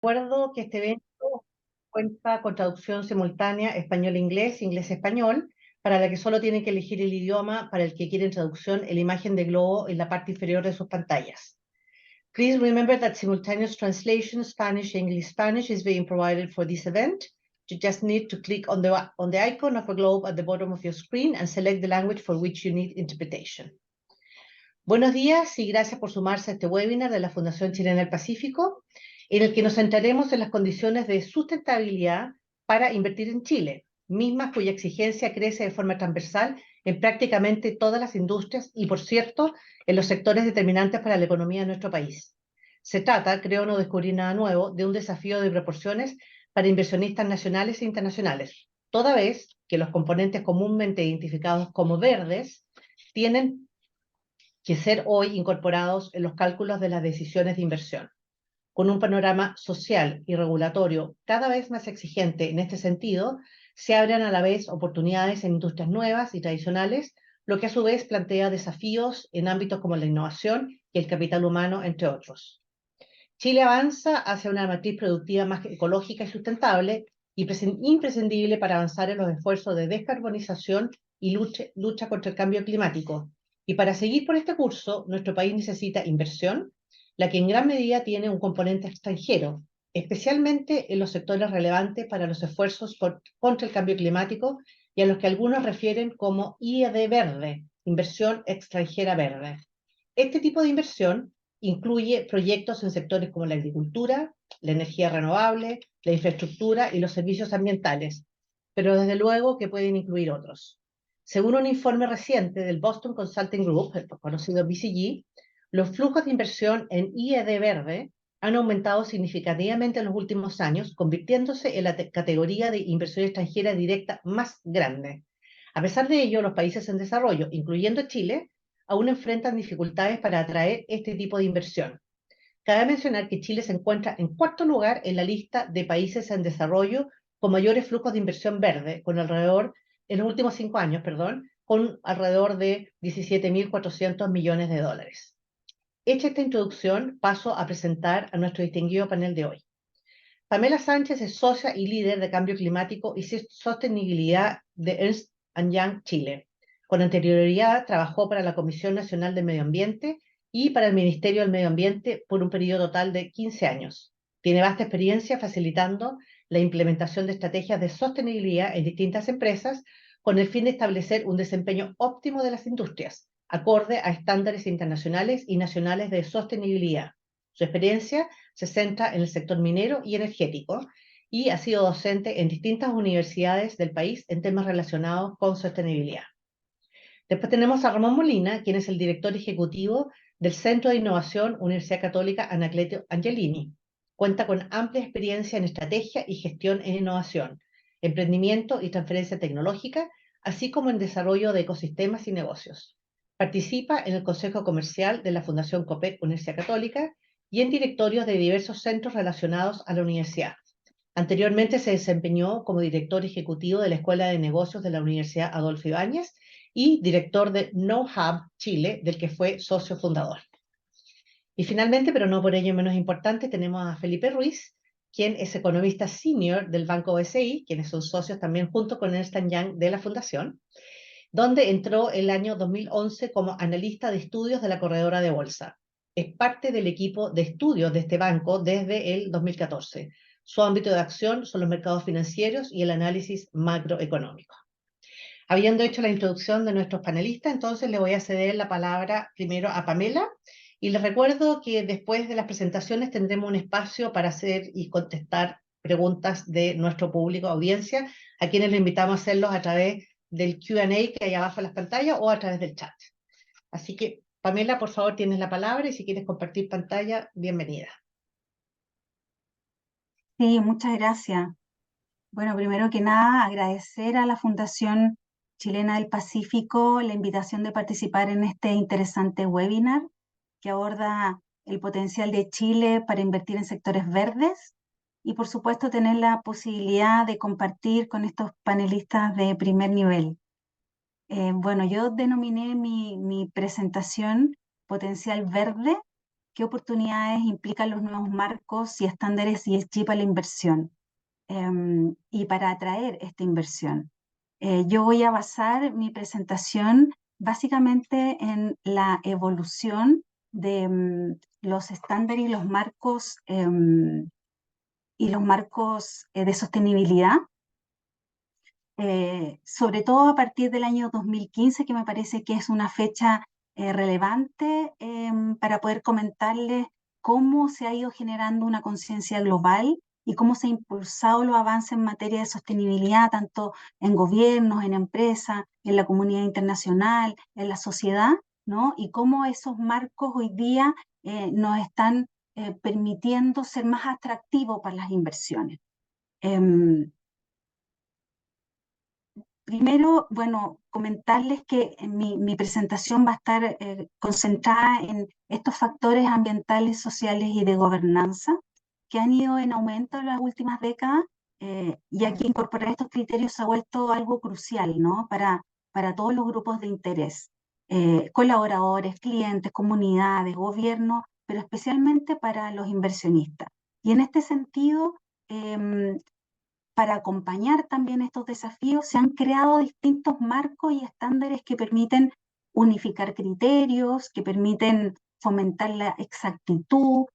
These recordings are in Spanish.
Recuerdo que este evento cuenta con traducción simultánea español-inglés, inglés-español, para la que solo tienen que elegir el idioma para el que quieren traducción en la imagen de globo en la parte inferior de sus pantallas. Please remember that simultaneous translation Spanish-English-Spanish is being provided for this event. You just need to click on the icon of a globe at the bottom of your screen and select the language for which you need interpretation. Buenos días y gracias por sumarse a este webinar de la Fundación Chilena del Pacífico, en el que nos centraremos en las condiciones de sustentabilidad para invertir en Chile, mismas cuya exigencia crece de forma transversal en prácticamente todas las industrias y, por cierto, en los sectores determinantes para la economía de nuestro país. Se trata, creo no descubrir nada nuevo, de un desafío de proporciones para inversionistas nacionales e internacionales, toda vez que los componentes comúnmente identificados como verdes tienen que ser hoy incorporados en los cálculos de las decisiones de inversión. Con un panorama social y regulatorio cada vez más exigente en este sentido, se abren a la vez oportunidades en industrias nuevas y tradicionales, lo que a su vez plantea desafíos en ámbitos como la innovación y el capital humano, entre otros. Chile avanza hacia una matriz productiva más ecológica y sustentable, imprescindible para avanzar en los esfuerzos de descarbonización y lucha contra el cambio climático. Y para seguir por este curso, nuestro país necesita inversión, la que en gran medida tiene un componente extranjero, especialmente en los sectores relevantes para los esfuerzos contra el cambio climático y a los que algunos refieren como IED verde, inversión extranjera verde. Este tipo de inversión incluye proyectos en sectores como la agricultura, la energía renovable, la infraestructura y los servicios ambientales, pero desde luego que pueden incluir otros. Según un informe reciente del Boston Consulting Group, el conocido BCG, los flujos de inversión en IED verde han aumentado significativamente en los últimos años, convirtiéndose en la categoría de inversión extranjera directa más grande. A pesar de ello, los países en desarrollo, incluyendo Chile, aún enfrentan dificultades para atraer este tipo de inversión. Cabe mencionar que Chile se encuentra en cuarto lugar en la lista de países en desarrollo con mayores flujos de inversión verde, en los últimos 5 años, con alrededor de 17.400 millones de dólares. Hecha esta introducción, paso a presentar a nuestro distinguido panel de hoy. Pamela Sánchez es socia y líder de Cambio Climático y Sostenibilidad de Ernst Young Chile. Con anterioridad trabajó para la Comisión Nacional de Medio Ambiente y para el Ministerio del Medio Ambiente por un periodo total de 15 años. Tiene vasta experiencia facilitando la implementación de estrategias de sostenibilidad en distintas empresas con el fin de establecer un desempeño óptimo de las industrias, acorde a estándares internacionales y nacionales de sostenibilidad. Su experiencia se centra en el sector minero y energético y ha sido docente en distintas universidades del país en temas relacionados con sostenibilidad. Después tenemos a Ramón Molina, quien es el director ejecutivo del Centro de Innovación Universidad Católica Anacleto Angelini. Cuenta con amplia experiencia en estrategia y gestión en innovación, emprendimiento y transferencia tecnológica, así como en desarrollo de ecosistemas y negocios. Participa en el Consejo Comercial de la Fundación COPEC Universidad Católica y en directorios de diversos centros relacionados a la universidad. Anteriormente se desempeñó como director ejecutivo de la Escuela de Negocios de la Universidad Adolfo Ibáñez y director de KnowHub Chile, del que fue socio fundador. Y finalmente, pero no por ello menos importante, tenemos a Felipe Ruiz, quien es economista senior del Banco BCI, quienes son socios también junto con Ernst Young de la Fundación, donde entró el año 2011 como analista de estudios de la corredora de bolsa. Es parte del equipo de estudios de este banco desde el 2014. Su ámbito de acción son los mercados financieros y el análisis macroeconómico. Habiendo hecho la introducción de nuestros panelistas, entonces le voy a ceder la palabra primero a Pamela y les recuerdo que después de las presentaciones tendremos un espacio para hacer y contestar preguntas de nuestro público, audiencia, a quienes le invitamos a hacerlos a través del Q&A que hay abajo en las pantallas o a través del chat. Así que, Pamela, por favor, tienes la palabra y si quieres compartir pantalla, bienvenida. Sí, muchas gracias. Bueno, primero que nada, agradecer a la Fundación Chilena del Pacífico la invitación de participar en este interesante webinar que aborda el potencial de Chile para invertir en sectores verdes y, por supuesto, tener la posibilidad de compartir con estos panelistas de primer nivel. Bueno, yo denominé mi presentación Potencial Verde, qué oportunidades implican los nuevos marcos y estándares ESG para la inversión y para atraer esta inversión. Yo voy a basar mi presentación básicamente en la evolución de los estándares y los marcos de sostenibilidad, sobre todo a partir del año 2015, que me parece que es una fecha relevante para poder comentarles cómo se ha ido generando una conciencia global y cómo se han impulsado los avances en materia de sostenibilidad, tanto en gobiernos, en empresas, en la comunidad internacional, en la sociedad, ¿no? Y cómo esos marcos hoy día nos están permitiendo ser más atractivos para las inversiones. Primero, bueno, comentarles que mi presentación va a estar concentrada en estos factores ambientales, sociales y de gobernanza que han ido en aumento en las últimas décadas, y aquí incorporar estos criterios se ha vuelto algo crucial, ¿no? Para todos los grupos de interés, colaboradores, clientes, comunidades, gobiernos, pero especialmente para los inversionistas. Y en este sentido, para acompañar también estos desafíos, se han creado distintos marcos y estándares que permiten unificar criterios, que permiten fomentar la exactitud,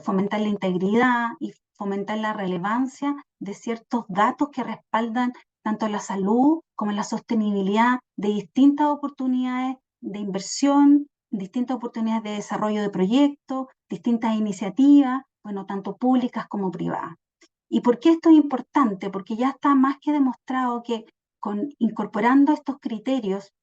fomentar la integridad y fomentar la relevancia de ciertos datos que respaldan tanto la salud como la sostenibilidad de distintas oportunidades de inversión, distintas oportunidades de desarrollo de proyectos, distintas iniciativas, bueno, tanto públicas como privadas. ¿Y por qué esto es importante? Porque ya está más que demostrado que incorporando estos criterios,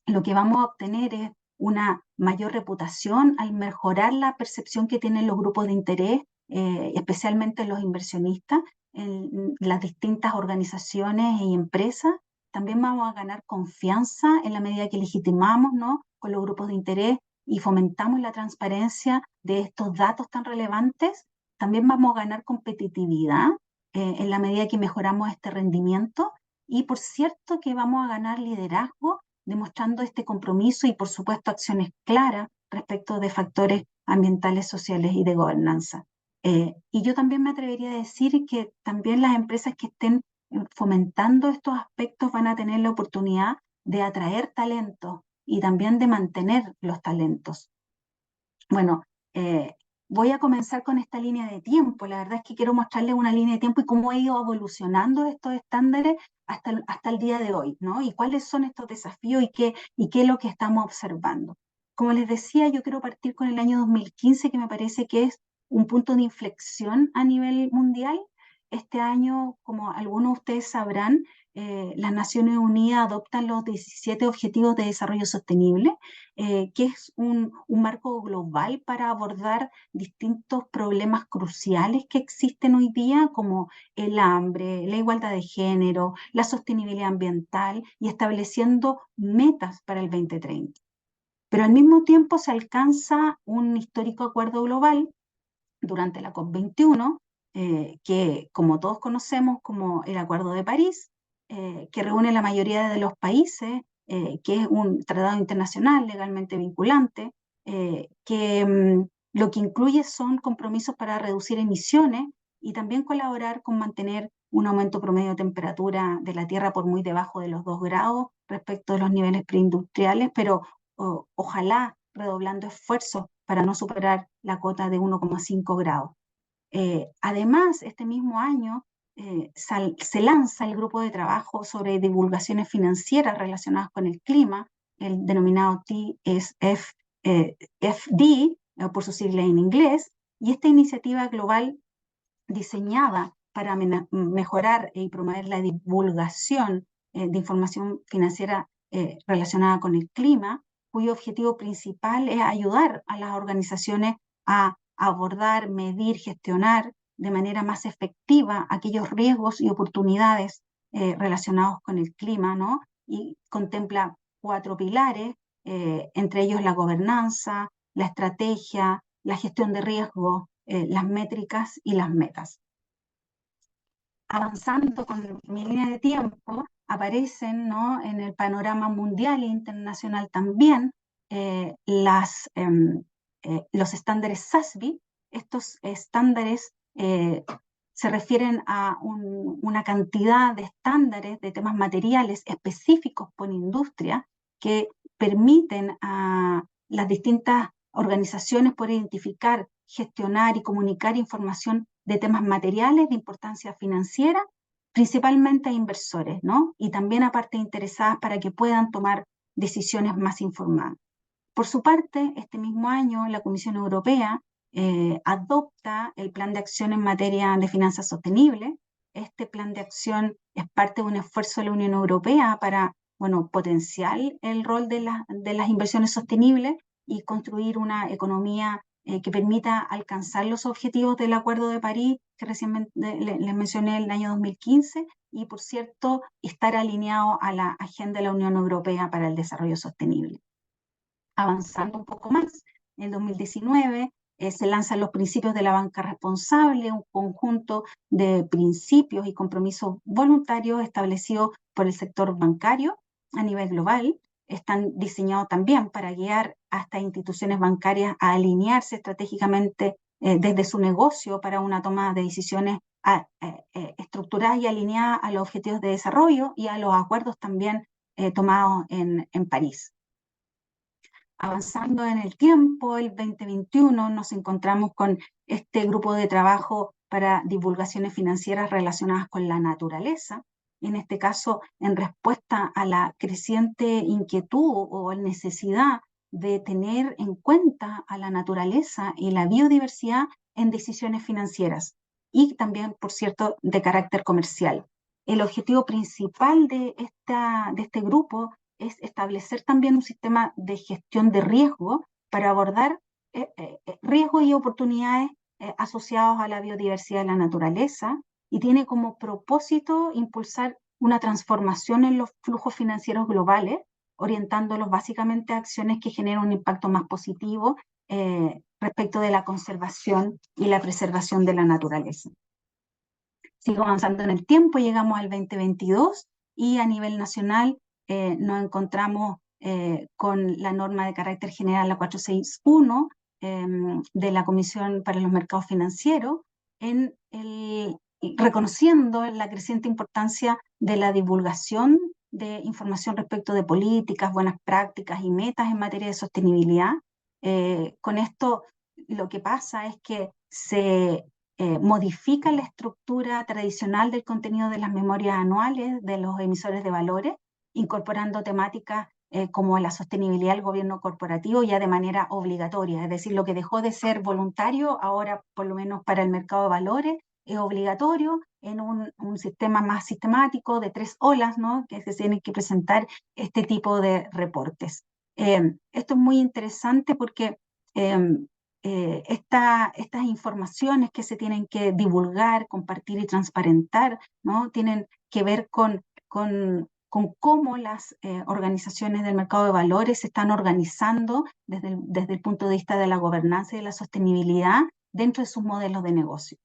lo que vamos a obtener es una mayor reputación al mejorar la percepción que tienen los grupos de interés, especialmente los inversionistas, en las distintas organizaciones y empresas. También vamos a ganar confianza en la medida que legitimamos, ¿no?, con los grupos de interés y fomentamos la transparencia de estos datos tan relevantes. También vamos a ganar competitividad en la medida que mejoramos este rendimiento, y por cierto que vamos a ganar liderazgo demostrando este compromiso y por supuesto acciones claras respecto de factores ambientales, sociales y de gobernanza. Y yo también me atrevería a decir que también las empresas que estén fomentando estos aspectos van a tener la oportunidad de atraer talentos y también de mantener los talentos. Bueno, voy a comenzar con esta línea de tiempo. La verdad es que quiero mostrarles una línea de tiempo y cómo ha ido evolucionando estos estándares hasta el día de hoy, ¿no? Y cuáles son estos desafíos y qué es lo que estamos observando. Como les decía, yo quiero partir con el año 2015, que me parece que es un punto de inflexión a nivel mundial. Este año, como algunos de ustedes sabrán, las Naciones Unidas adoptan los 17 Objetivos de Desarrollo Sostenible, que es un marco global para abordar distintos problemas cruciales que existen hoy día, como el hambre, la igualdad de género, la sostenibilidad ambiental, y estableciendo metas para el 2030. Pero al mismo tiempo se alcanza un histórico acuerdo global durante la COP21, que como todos conocemos como el Acuerdo de París, que reúne la mayoría de los países, que es un tratado internacional legalmente vinculante, lo que incluye son compromisos para reducir emisiones y también colaborar con mantener un aumento promedio de temperatura de la Tierra por muy debajo de los 2 grados respecto de los niveles preindustriales, pero ojalá redoblando esfuerzos para no superar la cota de 1,5 grados. Además, este mismo año se lanza el grupo de trabajo sobre divulgaciones financieras relacionadas con el clima, el denominado TSFD, por su sigla en inglés, y esta iniciativa global diseñada para mejorar y promover la divulgación de información financiera relacionada con el clima, cuyo objetivo principal es ayudar a las organizaciones a abordar, medir, gestionar de manera más efectiva aquellos riesgos y oportunidades relacionados con el clima, ¿no? Y contempla 4 pilares, entre ellos la gobernanza, la estrategia, la gestión de riesgo, las métricas y las metas. Avanzando con mi línea de tiempo, aparecen, ¿no?, en el panorama mundial e internacional también los estándares SASB. Estos estándares se refieren a una cantidad de estándares de temas materiales específicos por industria que permiten a las distintas organizaciones poder identificar, gestionar y comunicar información de temas materiales de importancia financiera, principalmente a inversores, ¿no? Y también a partes interesadas para que puedan tomar decisiones más informadas. Por su parte, este mismo año la Comisión Europea adopta el Plan de Acción en materia de finanzas sostenibles. Este plan de acción es parte de un esfuerzo de la Unión Europea para, bueno, potenciar el rol de las inversiones sostenibles y construir una economía que permita alcanzar los objetivos del Acuerdo de París, que recién les mencioné el año 2015, y por cierto, estar alineado a la agenda de la Unión Europea para el desarrollo sostenible. Avanzando un poco más, en 2019 se lanzan los principios de la banca responsable, un conjunto de principios y compromisos voluntarios establecidos por el sector bancario a nivel global. Están diseñados también para guiar a estas instituciones bancarias a alinearse estratégicamente desde su negocio para una toma de decisiones estructuradas y alineadas a los objetivos de desarrollo y a los acuerdos también tomados en París. Avanzando en el tiempo, el 2021 nos encontramos con este grupo de trabajo para divulgaciones financieras relacionadas con la naturaleza, en este caso en respuesta a la creciente inquietud o necesidad de tener en cuenta a la naturaleza y la biodiversidad en decisiones financieras y también, por cierto, de carácter comercial. El objetivo principal de este grupo es establecer también un sistema de gestión de riesgo para abordar riesgos y oportunidades asociados a la biodiversidad de la naturaleza, y tiene como propósito impulsar una transformación en los flujos financieros globales, orientándolos básicamente a acciones que generen un impacto más positivo respecto de la conservación y la preservación de la naturaleza. Sigo avanzando en el tiempo, llegamos al 2022 y a nivel nacional nos encontramos con la norma de carácter general, la 461, de la Comisión para los Mercados Financieros, reconociendo la creciente importancia de la divulgación de información respecto de políticas, buenas prácticas y metas en materia de sostenibilidad. Con esto lo que pasa es que se modifica la estructura tradicional del contenido de las memorias anuales de los emisores de valores, incorporando temáticas como la sostenibilidad del gobierno corporativo ya de manera obligatoria. Es decir, lo que dejó de ser voluntario, ahora por lo menos para el mercado de valores, es obligatorio en un sistema más sistemático de 3 olas, ¿no?, que se tienen que presentar este tipo de reportes. Esto es muy interesante porque estas informaciones que se tienen que divulgar, compartir y transparentar, ¿no?, tienen que ver con cómo las organizaciones del mercado de valores se están organizando desde el punto de vista de la gobernanza y de la sostenibilidad dentro de sus modelos de negocio.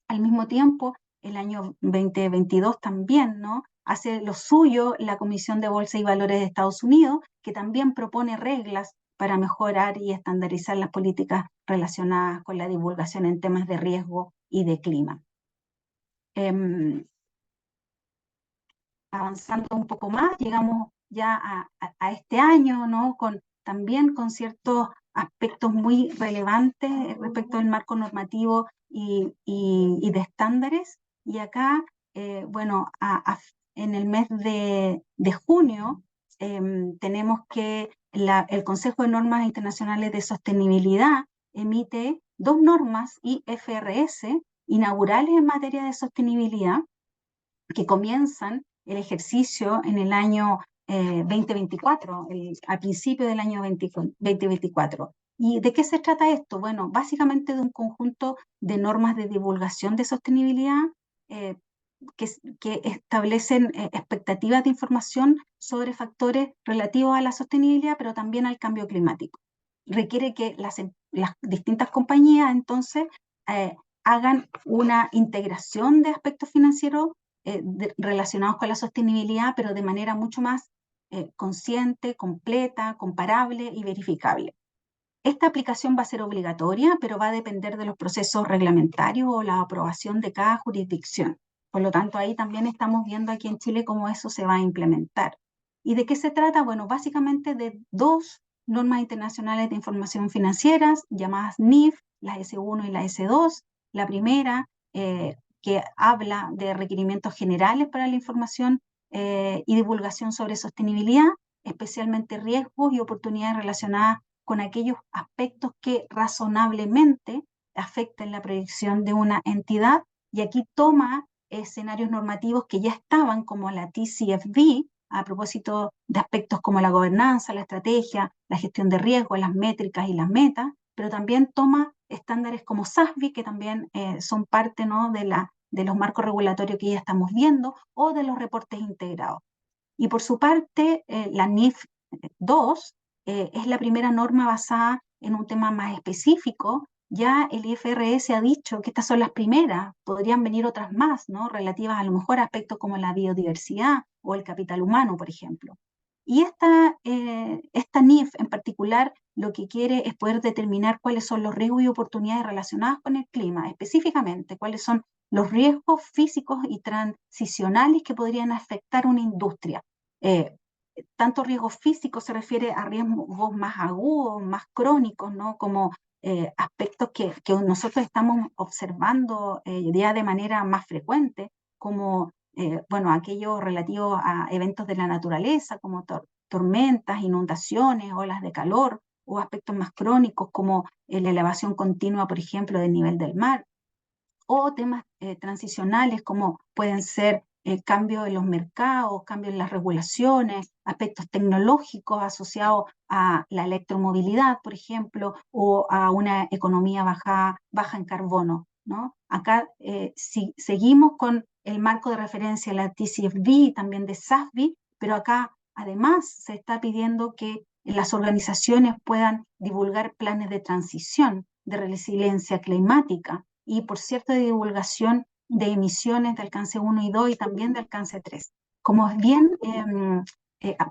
Al mismo tiempo, el año 2022 también, ¿no?, hace lo suyo la Comisión de Bolsa y Valores de Estados Unidos, que también propone reglas para mejorar y estandarizar las políticas relacionadas con la divulgación en temas de riesgo y de clima. Avanzando un poco más, llegamos ya a este año, ¿no?, también con ciertos aspectos muy relevantes respecto del marco normativo y de estándares. Y acá, bueno, en el mes de junio tenemos que el Consejo de Normas Internacionales de Sostenibilidad emite 2 normas IFRS inaugurales en materia de sostenibilidad, que comienzan el ejercicio en el año 2024, al principio del año 2024. ¿Y de qué se trata esto? Bueno, básicamente de un conjunto de normas de divulgación de sostenibilidad que establecen expectativas de información sobre factores relativos a la sostenibilidad, pero también al cambio climático. Requiere que las distintas compañías entonces hagan una integración de aspectos financieros relacionados con la sostenibilidad, pero de manera mucho más consciente, completa, comparable y verificable. Esta aplicación va a ser obligatoria, pero va a depender de los procesos reglamentarios o la aprobación de cada jurisdicción. Por lo tanto, ahí también estamos viendo aquí en Chile cómo eso se va a implementar. ¿Y de qué se trata? Bueno, básicamente de dos normas internacionales de información financieras llamadas NIF, la S1 y la S2. La primera, que habla de requerimientos generales para la información y divulgación sobre sostenibilidad, especialmente riesgos y oportunidades relacionadas con aquellos aspectos que razonablemente afecten la proyección de una entidad, y aquí toma escenarios normativos que ya estaban, como la TCFD, a propósito de aspectos como la gobernanza, la estrategia, la gestión de riesgos, las métricas y las metas, pero también toma estándares como SASB, que también son parte, ¿no?, de los marcos regulatorios que ya estamos viendo, o de los reportes integrados. Y por su parte, la NIF 2 es la primera norma basada en un tema más específico. Ya el IFRS ha dicho que estas son las primeras, podrían venir otras más, ¿no?, relativas a lo mejor a aspectos como la biodiversidad o el capital humano, por ejemplo. Y esta NIF en particular lo que quiere es poder determinar cuáles son los riesgos y oportunidades relacionadas con el clima, específicamente cuáles son los riesgos físicos y transicionales que podrían afectar una industria. Eh, Tanto riesgos físicos se refiere a riesgos más agudos, más crónicos, ¿no?, como aspectos que nosotros estamos observando ya de manera más frecuente, como bueno, aquello relativo a eventos de la naturaleza, como tormentas, inundaciones, olas de calor, o aspectos más crónicos como la elevación continua, por ejemplo, del nivel del mar, o temas transicionales como pueden ser el cambio en los mercados, cambio en las regulaciones, aspectos tecnológicos asociados a la electromovilidad, por ejemplo, o a una economía baja en carbono, ¿no? Acá si seguimos con el marco de referencia, la TCFD y también de SASB, pero acá además se está pidiendo que las organizaciones puedan divulgar planes de transición, de resiliencia climática, y por cierto de divulgación de emisiones de alcance 1 y 2 y también de alcance 3. Como es bien,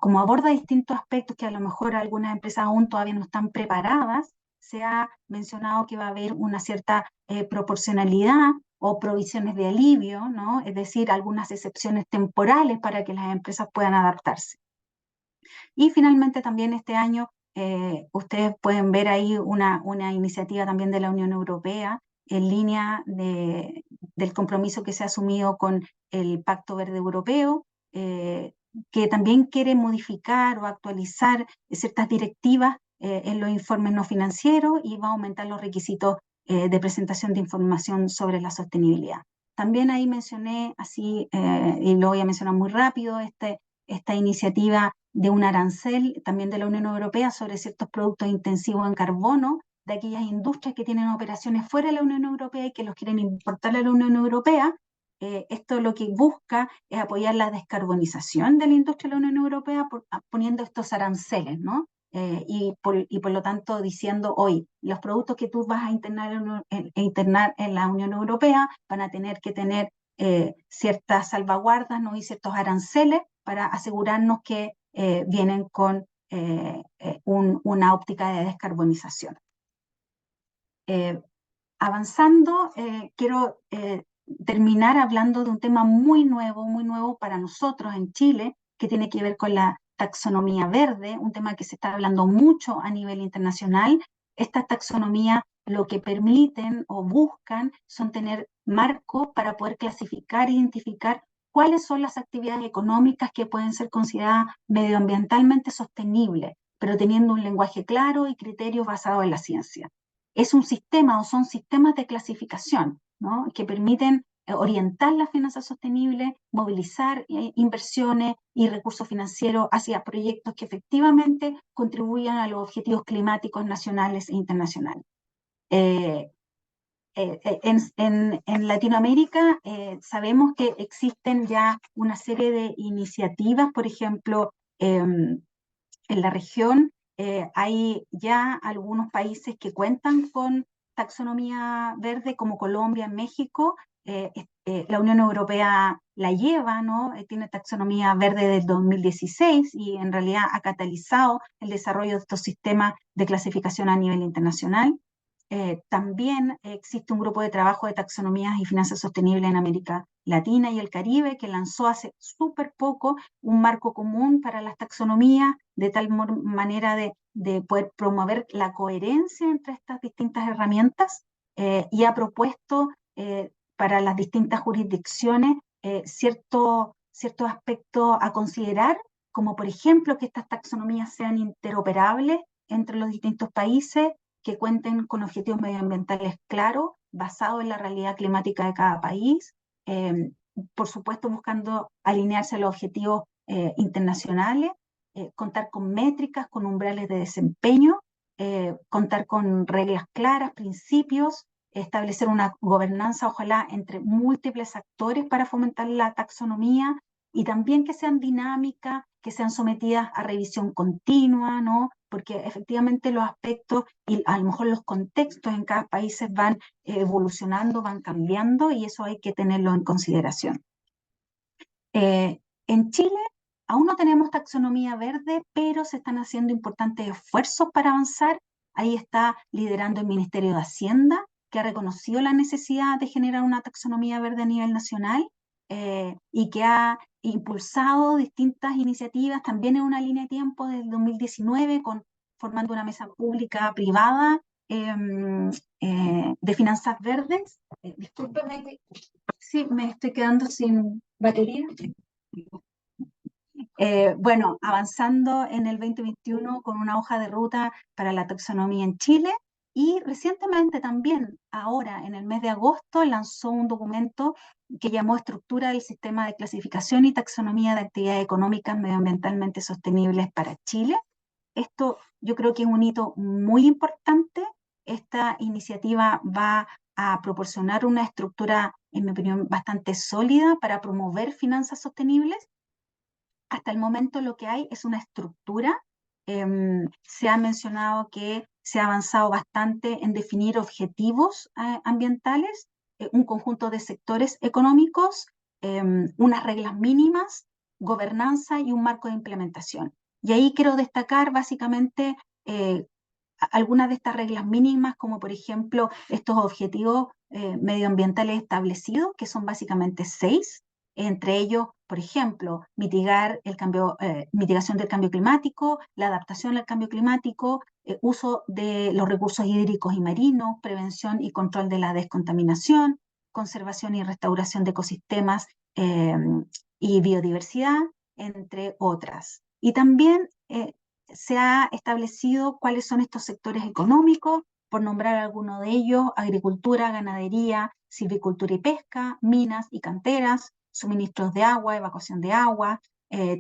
como aborda distintos aspectos que a lo mejor algunas empresas aún todavía no están preparadas, se ha mencionado que va a haber una cierta proporcionalidad o provisiones de alivio, ¿no?, es decir, algunas excepciones temporales para que las empresas puedan adaptarse. Y finalmente también este año ustedes pueden ver ahí una iniciativa también de la Unión Europea en línea del compromiso que se ha asumido con el Pacto Verde Europeo, que también quiere modificar o actualizar ciertas directivas en los informes no financieros, y va a aumentar los requisitos de presentación de información sobre la sostenibilidad. También ahí mencioné así, y lo voy a mencionar muy rápido, esta iniciativa de un arancel también de la Unión Europea sobre ciertos productos intensivos en carbono de aquellas industrias que tienen operaciones fuera de la Unión Europea y que los quieren importar a la Unión Europea. Esto lo que busca es apoyar la descarbonización de la industria de la Unión Europea poniendo estos aranceles, ¿no? Y por lo tanto diciendo, hoy los productos que tú vas a internar en la Unión Europea van a tener que tener ciertas salvaguardas, ¿no?, y ciertos aranceles para asegurarnos que vienen con una óptica de descarbonización. Avanzando, quiero terminar hablando de un tema muy nuevo para nosotros en Chile, que tiene que ver con la taxonomía verde, un tema que se está hablando mucho a nivel internacional. Esta taxonomía lo que permiten o buscan son tener marcos para poder clasificar e identificar cuáles son las actividades económicas que pueden ser consideradas medioambientalmente sostenibles, pero teniendo un lenguaje claro y criterios basados en la ciencia. Es un sistema o son sistemas de clasificación, ¿no?, que permiten orientar las finanzas sostenibles, movilizar inversiones y recursos financieros hacia proyectos que efectivamente contribuyan a los objetivos climáticos nacionales e internacionales. En Latinoamérica sabemos que existen ya una serie de iniciativas, por ejemplo, en la región hay ya algunos países que cuentan con taxonomía verde, como Colombia, México, la Unión Europea la lleva, ¿no? Tiene taxonomía verde del 2016 y en realidad ha catalizado el desarrollo de estos sistemas de clasificación a nivel internacional. También existe un grupo de trabajo de taxonomías y finanzas sostenibles en América Latina y el Caribe que lanzó hace súper poco un marco común para las taxonomías de tal manera de poder promover la coherencia entre estas distintas herramientas y ha propuesto para las distintas jurisdicciones ciertos aspectos a considerar, como por ejemplo que estas taxonomías sean interoperables entre los distintos países, que cuenten con objetivos medioambientales claros, basados en la realidad climática de cada país, eh, por supuesto buscando alinearse a los objetivos internacionales, contar con métricas, con umbrales de desempeño, contar con reglas claras, principios, establecer una gobernanza, ojalá, entre múltiples actores para fomentar la taxonomía y también que sean dinámicas, que sean sometidas a revisión continua, ¿no? Porque efectivamente los aspectos y a lo mejor los contextos en cada país van evolucionando, van cambiando y eso hay que tenerlo en consideración. En Chile aún no tenemos taxonomía verde, pero se están haciendo importantes esfuerzos para avanzar. Ahí está liderando el Ministerio de Hacienda, que ha reconocido la necesidad de generar una taxonomía verde a nivel nacional y que ha impulsado distintas iniciativas, también en una línea de tiempo del 2019, formando una mesa pública privada de finanzas verdes. Discúlpeme, sí, me estoy quedando sin batería. Bueno, avanzando en el 2021 con una hoja de ruta para la taxonomía en Chile y recientemente también, ahora en el mes de agosto, lanzó un documento que llamó Estructura del Sistema de Clasificación y Taxonomía de Actividades Económicas Medioambientalmente Sostenibles para Chile. Esto yo creo que es un hito muy importante. Esta iniciativa va a proporcionar una estructura, en mi opinión, bastante sólida para promover finanzas sostenibles. Hasta el momento lo que hay es una estructura. Se ha mencionado que se ha avanzado bastante en definir objetivos ambientales, un conjunto de sectores económicos, unas reglas mínimas, gobernanza y un marco de implementación. Y ahí quiero destacar básicamente eh, algunas de estas reglas mínimas, como por ejemplo estos objetivos medioambientales establecidos, que son básicamente 6, entre ellos, por ejemplo, mitigación del cambio climático, la adaptación al cambio climático, uso de los recursos hídricos y marinos, prevención y control de la descontaminación, conservación y restauración de ecosistemas eh, y biodiversidad, entre otras. Y también se ha establecido cuáles son estos sectores económicos, por nombrar alguno de ellos: agricultura, ganadería, silvicultura y pesca, minas y canteras, suministros de agua, evacuación de agua,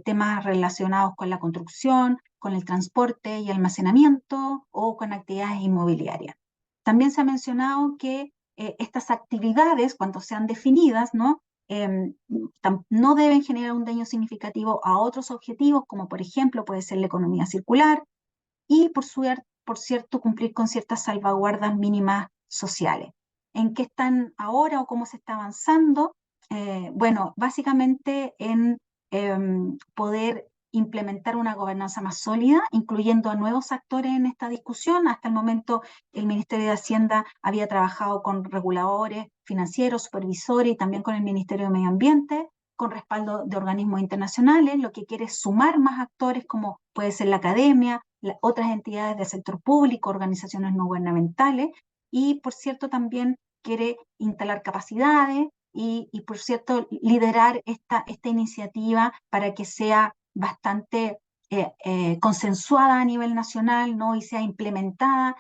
temas relacionados con la construcción, con el transporte y almacenamiento o con actividades inmobiliarias. También se ha mencionado que estas actividades, cuando sean definidas, ¿no? No deben generar un daño significativo a otros objetivos, como por ejemplo puede ser la economía circular, y por cierto cumplir con ciertas salvaguardas mínimas sociales. ¿En qué están ahora o cómo se está avanzando? Bueno, básicamente en poder implementar una gobernanza más sólida, incluyendo a nuevos actores en esta discusión. Hasta el momento el Ministerio de Hacienda había trabajado con reguladores financieros, supervisores y también con el Ministerio de Medio Ambiente, con respaldo de organismos internacionales. Lo que quiere es sumar más actores como puede ser la academia, otras entidades del sector público, organizaciones no gubernamentales y, por cierto, también quiere instalar capacidades y por cierto, liderar esta iniciativa para que sea bastante consensuada a nivel nacional, ¿no? Y sea implementada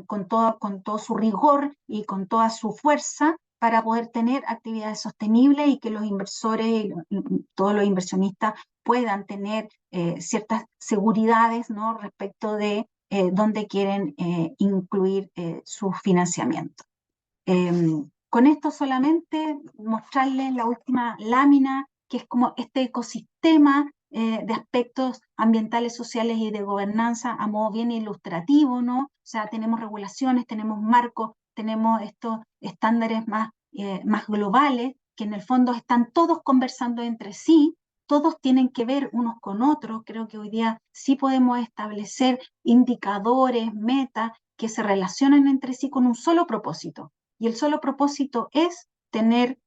con todo su rigor y con toda su fuerza para poder tener actividades sostenibles y que los inversores y todos los inversionistas puedan tener ciertas seguridades, ¿no? Respecto de dónde quieren incluir su financiamiento. Con esto solamente mostrarles la última lámina, que es como este ecosistema de aspectos ambientales, sociales y de gobernanza a modo bien ilustrativo, ¿no? O sea, tenemos regulaciones, tenemos marcos, tenemos estos estándares más globales, que en el fondo están todos conversando entre sí, todos tienen que ver unos con otros. Creo que hoy día sí podemos establecer indicadores, metas que se relacionan entre sí con un solo propósito. Y el solo propósito es tener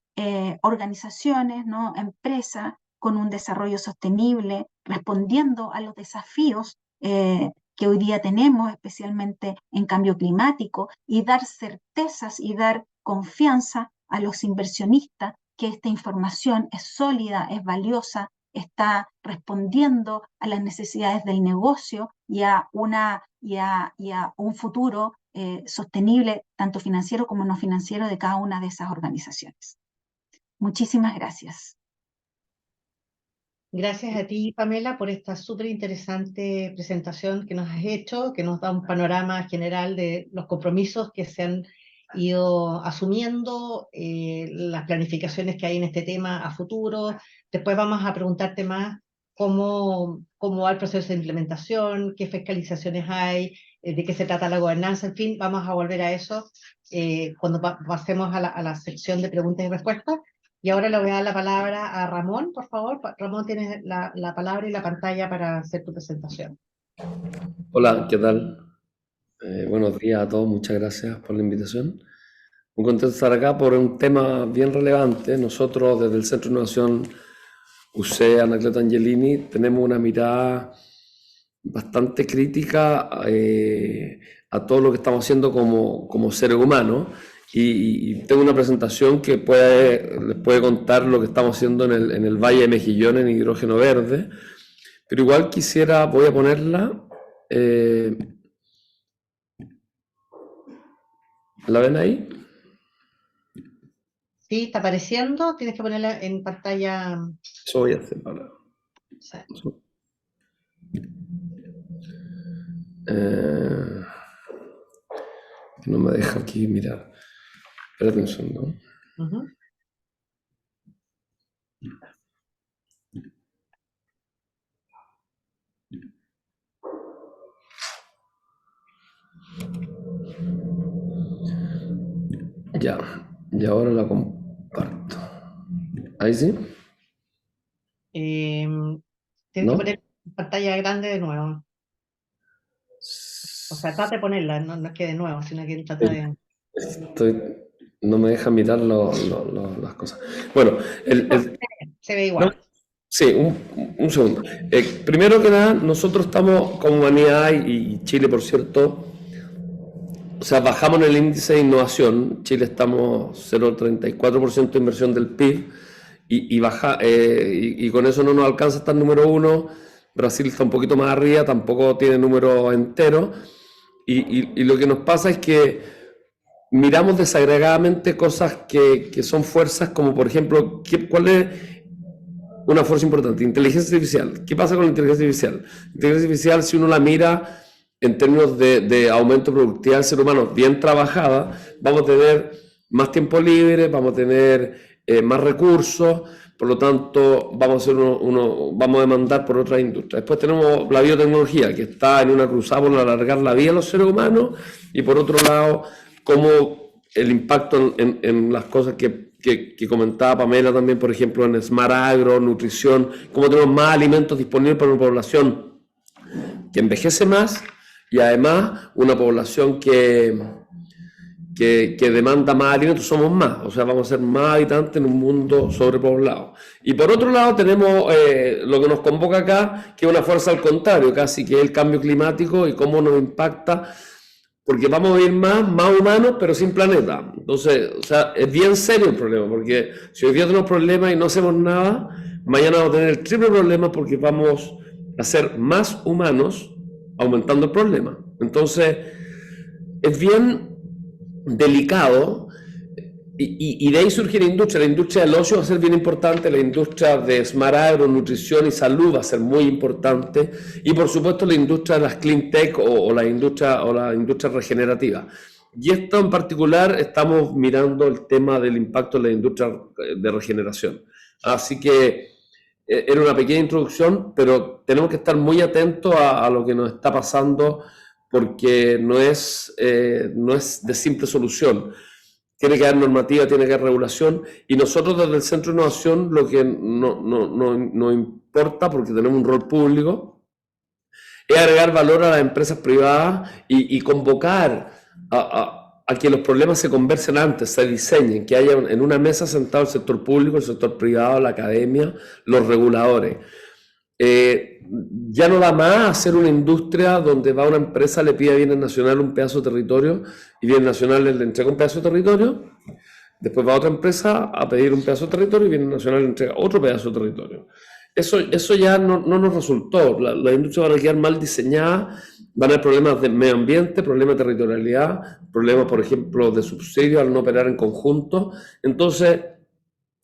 organizaciones, ¿no? Empresas con un desarrollo sostenible, respondiendo a los desafíos que hoy día tenemos, especialmente en cambio climático, y dar certezas y dar confianza a los inversionistas que esta información es sólida, es valiosa, está respondiendo a las necesidades del negocio y a un futuro sostenible, tanto financiero como no financiero, de cada una de esas organizaciones. Muchísimas gracias. Gracias a ti, Pamela, por esta súper interesante presentación que nos has hecho, que nos da un panorama general de los compromisos que se han ido asumiendo, las planificaciones que hay en este tema a futuro. Después vamos a preguntarte más cómo va el proceso de implementación, qué fiscalizaciones hay, de qué se trata la gobernanza, en fin, vamos a volver a eso cuando pasemos a la sección de preguntas y respuestas. Y ahora le voy a dar la palabra a Ramón, por favor. Ramón, tienes la palabra y la pantalla para hacer tu presentación. Hola, ¿qué tal? Buenos días a todos, muchas gracias por la invitación. Muy contento de estar acá por un tema bien relevante. Nosotros desde el Centro de Innovación UC Anacleto Angelini tenemos una mirada bastante crítica a todo lo que estamos haciendo como seres humanos y tengo una presentación que les puede contar lo que estamos haciendo en el Valle de Mejillones en hidrógeno verde, pero igual voy a ponerla. ¿La ven ahí? Sí, está apareciendo. Tienes que ponerla en pantalla. Eso voy a hacer ahora. Sí. No me deja aquí mirar. Espérate un segundo. Ya, y ahora la comparto. ¿Ahí sí? Tienes ¿No? que poner pantalla grande de nuevo. O sea, trata de ponerla, no es que de nuevo, sino que trata de... No me deja mirar las cosas. Bueno, se ve igual. ¿no? Sí, un segundo. Primero que nada, nosotros estamos como humanidad y Chile, por cierto, o sea, bajamos en el índice de innovación. Chile estamos 0,34% de inversión del PIB y con eso no nos alcanza estar número uno. Brasil está un poquito más arriba, tampoco tiene número entero. Y lo que nos pasa es que miramos desagregadamente cosas que son fuerzas como, por ejemplo, ¿cuál es una fuerza importante? Inteligencia artificial. ¿Qué pasa con la inteligencia artificial? La inteligencia artificial, si uno la mira en términos de aumento de productividad del ser humano bien trabajada, vamos a tener más tiempo libre, vamos a tener más recursos, por lo tanto vamos a demandar por otras industrias. Después tenemos la biotecnología, que está en una cruzada por alargar la vida de los seres humanos, y por otro lado, cómo el impacto en las cosas que comentaba Pamela también, por ejemplo, en Smart Agro, nutrición, cómo tenemos más alimentos disponibles para una población que envejece más y además una población que demanda más alimentos, somos más, o sea, vamos a ser más habitantes en un mundo sobrepoblado. Y por otro lado tenemos lo que nos convoca acá, que es una fuerza al contrario, casi, que es el cambio climático y cómo nos impacta, porque vamos a vivir más humanos, pero sin planeta. Entonces, o sea, es bien serio el problema, porque si hoy día tenemos problemas y no hacemos nada, mañana vamos a tener el triple problema porque vamos a ser más humanos aumentando el problema. Entonces, es bien delicado y de ahí surge la industria del ocio va a ser bien importante, la industria de Smart Agro, nutrición y salud va a ser muy importante, y por supuesto la industria de las clean tech o la industria regenerativa. Y esto en particular estamos mirando el tema del impacto en la industria de regeneración. Así que era una pequeña introducción, pero tenemos que estar muy atentos a lo que nos está pasando, porque no es de simple solución. tiene que haber normativa, tiene que haber regulación, y nosotros desde el Centro de Innovación lo que no importa, porque tenemos un rol público, es agregar valor a las empresas privadas y convocar a que los problemas se conversen antes, se diseñen, que haya en una mesa sentado el sector público, el sector privado, la academia, los reguladores. Ya no da más hacer una industria donde va una empresa, le pide a Bienes Nacional un pedazo de territorio y Bienes Nacional le entrega un pedazo de territorio, después va otra empresa a pedir un pedazo de territorio y Bienes Nacional le entrega otro pedazo de territorio. Eso ya no nos resultó. La industria va a quedar mal diseñada, van a haber problemas de medio ambiente, problemas de territorialidad, problemas, por ejemplo, de subsidio al no operar en conjunto. Entonces,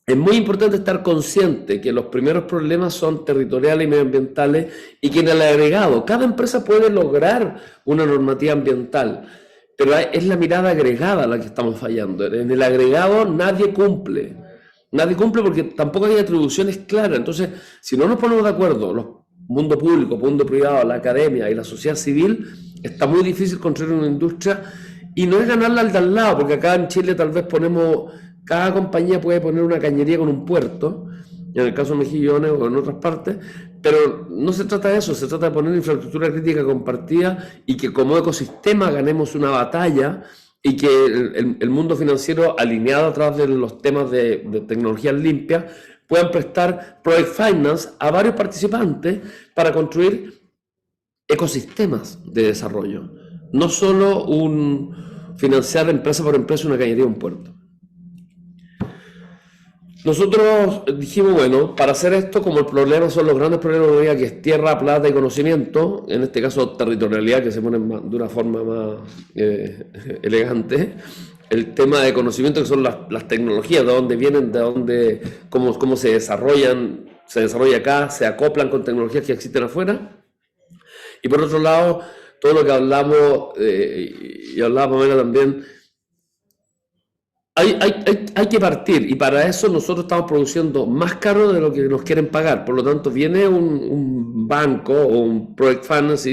es muy importante estar consciente que los primeros problemas son territoriales y medioambientales y que en el agregado, cada empresa puede lograr una normativa ambiental, pero es la mirada agregada la que estamos fallando. En el agregado nadie cumple. Nadie cumple porque tampoco hay atribuciones claras. Entonces, si no nos ponemos de acuerdo, los mundo público, mundo privado, la academia y la sociedad civil, está muy difícil construir una industria y no es ganarla al de al lado, porque acá en Chile tal vez cada compañía puede poner una cañería con un puerto, en el caso de Mejillones o en otras partes, pero no se trata de eso, se trata de poner infraestructura crítica compartida y que como ecosistema ganemos una batalla y que el mundo financiero, alineado atrás de los temas de tecnologías limpias, puedan prestar project finance a varios participantes para construir ecosistemas de desarrollo, no solo financiar empresa por empresa una cañería o un puerto. Nosotros dijimos, bueno, para hacer esto, como el problema son los grandes problemas de hoy día, que es tierra, plata y conocimiento, en este caso territorialidad, que se pone de una forma más elegante, el tema de conocimiento, que son las tecnologías, de dónde vienen, cómo se desarrollan, se desarrolla acá, se acoplan con tecnologías que existen afuera. Y por otro lado, todo lo que hablamos, y hablaba Pamela también, hay que partir, y para eso nosotros estamos produciendo más caro de lo que nos quieren pagar. Por lo tanto, viene un banco o un project finance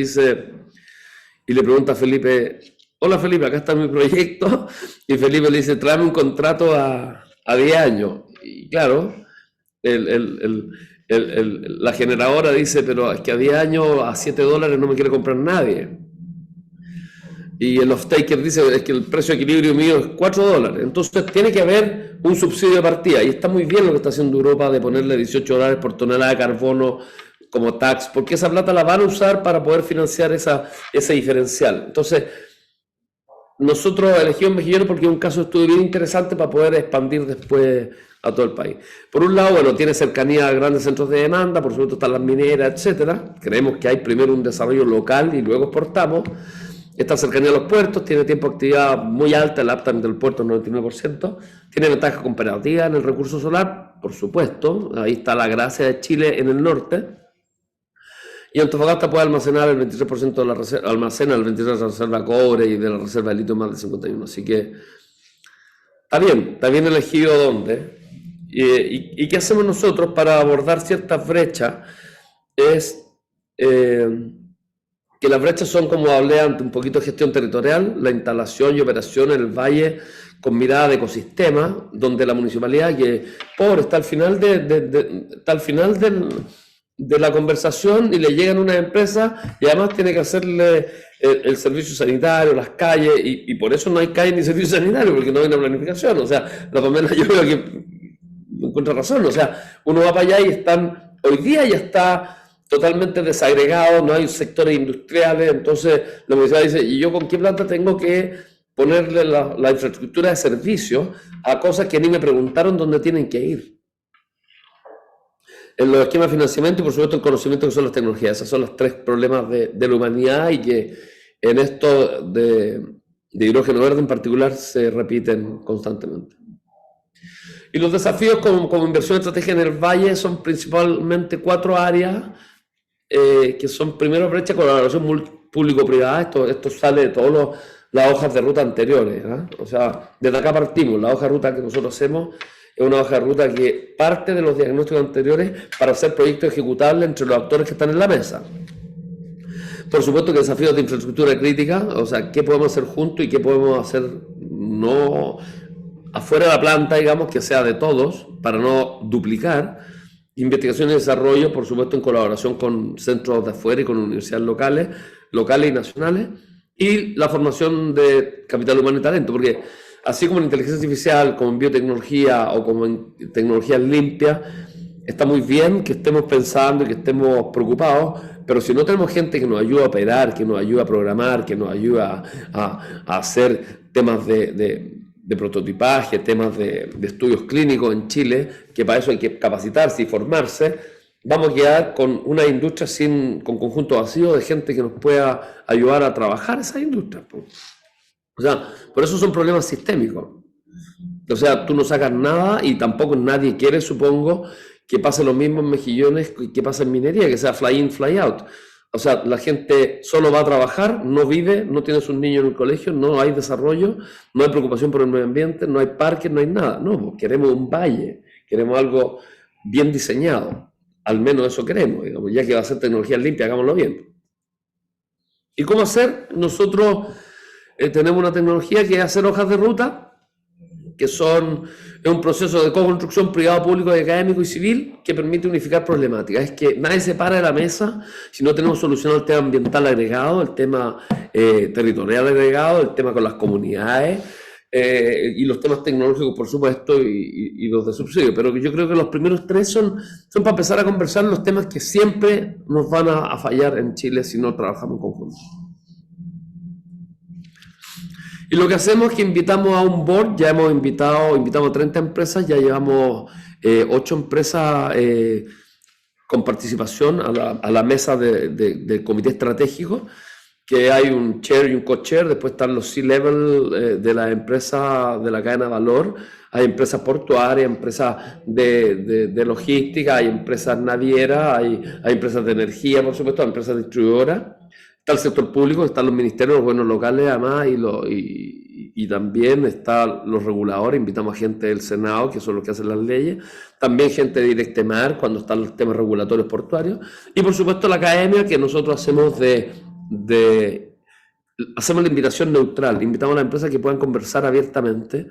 y le pregunta a Felipe: hola Felipe, acá está mi proyecto, y Felipe le dice: tráeme un contrato a 10 años. Y claro, la generadora dice: pero es que a 10 años, a $7 no me quiere comprar nadie. Y el off-taker dice: es que el precio de equilibrio mío es $4. Entonces tiene que haber un subsidio de partida, y está muy bien lo que está haciendo Europa de ponerle $18 por tonelada de carbono como tax, porque esa plata la van a usar para poder financiar ese diferencial. Entonces, nosotros elegimos Mejillones porque es un caso de estudio bien interesante para poder expandir después a todo el país. Por un lado, bueno, tiene cercanía a grandes centros de demanda, por supuesto están las mineras, etcétera. Creemos que hay primero un desarrollo local y luego exportamos. Esta cercanía a los puertos, tiene tiempo de actividad muy alta, el uptime del puerto es 99%, tiene ventajas comparativas en el recurso solar, por supuesto, ahí está la gracia de Chile en el norte, y Antofagasta puede almacenar el 23% de la reserva, almacena el 23% de la reserva de cobre y de la reserva de litio más de 51%, así que está bien elegido dónde. ¿Y qué hacemos nosotros para abordar ciertas brechas? Es que las brechas son, como hablé antes, un poquito de gestión territorial, la instalación y operación en el valle con mirada de ecosistema, donde la municipalidad, que pobre, está al final de la conversación y le llegan unas empresas y además tiene que hacerle el servicio sanitario, las calles, y por eso no hay calles ni servicio sanitario, porque no hay una planificación. O sea, la Pamela, yo creo que encuentra razón. O sea, uno va para allá y hoy día ya está totalmente desagregado, no hay sectores industriales. Entonces la municipalidad dice: ¿y yo con qué plata tengo que ponerle la infraestructura de servicio a cosas que ni me preguntaron dónde tienen que ir? En los esquemas de financiamiento y por supuesto el conocimiento, que son las tecnologías. Esos son los tres problemas de la humanidad, y que en esto de hidrógeno verde en particular se repiten constantemente. Y los desafíos como inversión estratégica en el valle son principalmente 4 áreas, que son, primero, brecha de colaboración público-privada. Esto sale de todas las hojas de ruta anteriores, ¿eh? O sea, desde acá partimos. La hoja de ruta que nosotros hacemos es una hoja de ruta que parte de los diagnósticos anteriores para hacer proyectos ejecutables entre los actores que están en la mesa. Por supuesto que desafíos de infraestructura crítica, o sea, qué podemos hacer juntos y qué podemos hacer no afuera de la planta, digamos, que sea de todos, para no duplicar. Investigación y desarrollo, por supuesto, en colaboración con centros de afuera y con universidades locales y nacionales, y la formación de capital humano y talento, porque así como en inteligencia artificial, como en biotecnología o como en tecnologías limpias, está muy bien que estemos pensando y que estemos preocupados, pero si no tenemos gente que nos ayuda a operar, que nos ayuda a programar, que nos ayuda a hacer temas de prototipaje, temas de estudios clínicos en Chile, que para eso hay que capacitarse y formarse, vamos a quedar con una industria con conjunto vacío de gente que nos pueda ayudar a trabajar esa industria. O sea, por eso son problemas sistémicos. O sea, tú no sacas nada y tampoco nadie quiere, supongo, que pase lo mismo en Mejillones que pasa en minería, que sea fly in, fly out. O sea, la gente solo va a trabajar, no vive, no tiene sus niños en el colegio, no hay desarrollo, no hay preocupación por el medio ambiente, no hay parques, no hay nada. No, pues queremos un valle, queremos algo bien diseñado. Al menos eso queremos, digamos, ya que va a ser tecnología limpia, hagámoslo bien. ¿Y cómo hacer? Nosotros tenemos una tecnología que es hacer hojas de ruta, que es un proceso de co-construcción privado, público, académico y civil que permite unificar problemáticas. Es que nadie se para de la mesa si no tenemos solucionado el tema ambiental agregado, el tema territorial agregado, el tema con las comunidades y los temas tecnológicos, por supuesto, y los de subsidio. Pero yo creo que los primeros tres son para empezar a conversar los temas que siempre nos van a fallar en Chile si no trabajamos en conjunto. Y lo que hacemos es que invitamos a un board, ya invitamos a 30 empresas, ya llevamos 8 empresas con participación a la mesa del comité estratégico, que hay un chair y un co-chair, después están los C-level de la empresa de la cadena de valor, hay empresas portuarias, empresas de logística, hay empresas navieras, hay empresas de energía, por supuesto, hay empresas distribuidoras. Está el sector público, están los ministerios, los gobiernos locales, además, y también están los reguladores. Invitamos a gente del Senado, que son los que hacen las leyes, también gente de Directemar, cuando están los temas regulatorios portuarios, y por supuesto la academia, que nosotros hacemos hacemos la invitación neutral, invitamos a las empresas que puedan conversar abiertamente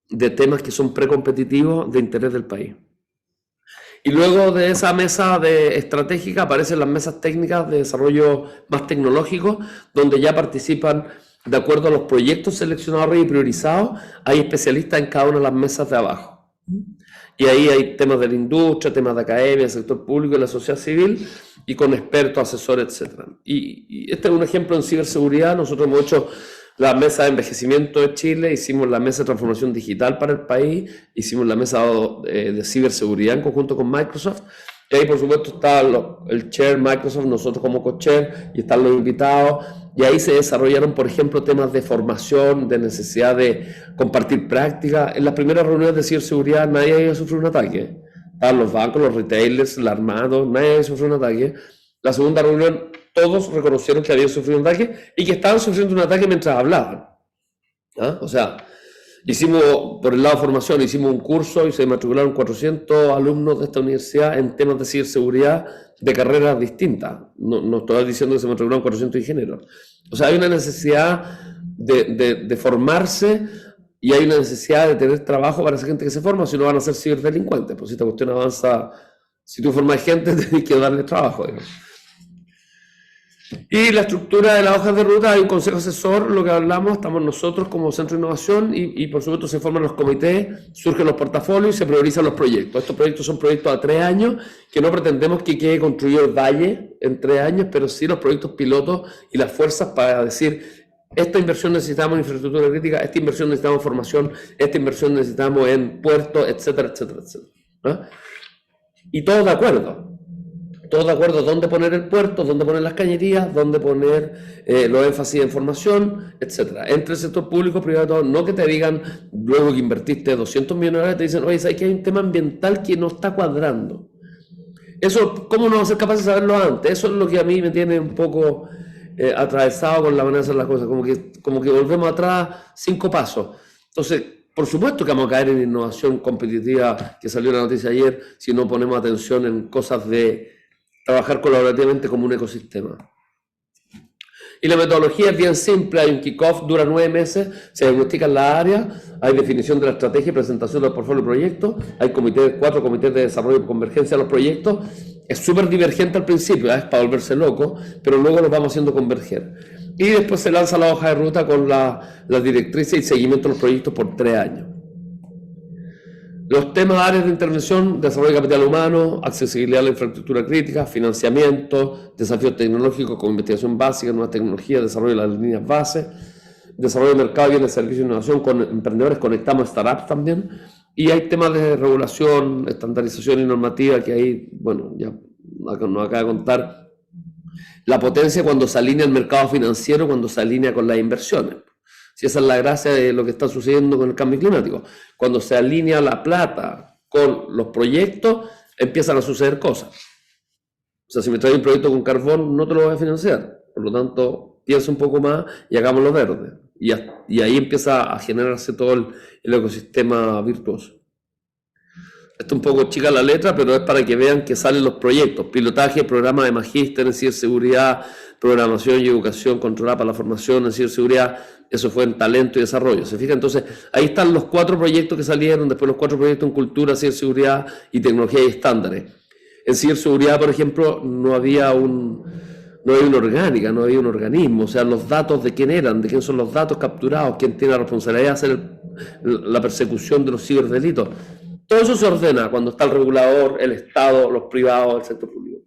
de temas que son precompetitivos de interés del país. Y luego de esa mesa estratégica aparecen las mesas técnicas de desarrollo más tecnológico, donde ya participan, de acuerdo a los proyectos seleccionados y priorizados, hay especialistas en cada una de las mesas de abajo. Y ahí hay temas de la industria, temas de academia, del sector público y la sociedad civil, y con expertos, asesores, etc. Y este es un ejemplo en ciberseguridad. Nosotros hemos hecho la mesa de envejecimiento de Chile, hicimos la mesa de transformación digital para el país, hicimos la mesa de ciberseguridad en conjunto con Microsoft, y ahí por supuesto está el chair Microsoft, nosotros como co-chair, y están los invitados, y ahí se desarrollaron, por ejemplo, temas de formación, de necesidad de compartir prácticas. En las primeras reuniones de ciberseguridad nadie había sufrido un ataque, estaban los bancos, los retailers, el armado, nadie había sufrido un ataque. La segunda reunión todos reconocieron que habían sufrido un ataque y que estaban sufriendo un ataque mientras hablaban. ¿Ah? O sea, por el lado de formación, hicimos un curso y se matricularon 400 alumnos de esta universidad en temas de ciberseguridad de carreras distintas. No estoy diciendo que se matricularon 400 ingenieros. O sea, hay una necesidad de formarse y hay una necesidad de tener trabajo para esa gente que se forma, si no van a ser ciberdelincuentes. Pues si esta cuestión avanza, si tú formas gente, tienes que darle trabajo, digamos. Y la estructura de las hojas de ruta, hay un consejo asesor, lo que hablamos, estamos nosotros como centro de innovación y por supuesto se forman los comités, surgen los portafolios y se priorizan los proyectos. Estos proyectos son proyectos a 3 años, que no pretendemos que quede construido el valle en 3 años, pero sí los proyectos pilotos y las fuerzas para decir, esta inversión necesitamos en infraestructura crítica, esta inversión necesitamos en formación, esta inversión necesitamos en puertos, etcétera, etcétera, etcétera. ¿No? Y todos de acuerdo. Todos de acuerdo dónde poner el puerto, dónde poner las cañerías, dónde poner los énfasis en formación, etc. Entre el sector público y privado, no que te digan, luego que invertiste 200 millones de dólares, te dicen, oye, ¿sabes que hay un tema ambiental que no está cuadrando? Eso, ¿cómo no vamos a ser capaces de saberlo antes? Eso es lo que a mí me tiene un poco atravesado con la manera de hacer las cosas, como que volvemos atrás 5 pasos. Entonces, por supuesto que vamos a caer en innovación competitiva, que salió la noticia ayer, si no ponemos atención en cosas de trabajar colaborativamente como un ecosistema. Y la metodología es bien simple, hay un kickoff, dura 9 meses, se diagnostican las áreas, hay definición de la estrategia y presentación del portfolio de proyectos, hay 4 comités de desarrollo y convergencia de los proyectos. Es súper divergente al principio, es para volverse loco, pero luego los vamos haciendo converger. Y después se lanza la hoja de ruta con las directrices y seguimiento de los proyectos por 3 años. Los temas, áreas de intervención: desarrollo de capital humano, accesibilidad a la infraestructura crítica, financiamiento, desafíos tecnológicos con investigación básica, nuevas tecnologías, desarrollo de las líneas base, desarrollo de mercado, bienes, servicios e innovación con emprendedores, conectamos startups también. Y hay temas de regulación, estandarización y normativa, que ahí, bueno, ya nos acaba de contar la potencia cuando se alinea el mercado financiero, cuando se alinea con las inversiones. Si esa es la gracia de lo que está sucediendo con el cambio climático. Cuando se alinea la plata con los proyectos, empiezan a suceder cosas. O sea, si me traes un proyecto con carbón, no te lo voy a financiar. Por lo tanto, piensa un poco más y hagámoslo verde. Y ahí empieza a generarse todo el ecosistema virtuoso. Esto es un poco chica la letra, pero es para que vean que salen los proyectos: pilotaje, programa de magíster en ciberseguridad, programación y educación controlada para la formación en ciberseguridad. Eso fue en talento y desarrollo, ¿se fijan? Entonces, ahí están los 4 proyectos que salieron, después los 4 proyectos en cultura, ciberseguridad y tecnología y estándares. En ciberseguridad, por ejemplo, no había una orgánica, no había un organismo, o sea, los datos de quién eran, de quién son los datos capturados, quién tiene la responsabilidad de hacer la persecución de los ciberdelitos. Todo eso se ordena cuando está el regulador, el Estado, los privados, el sector público.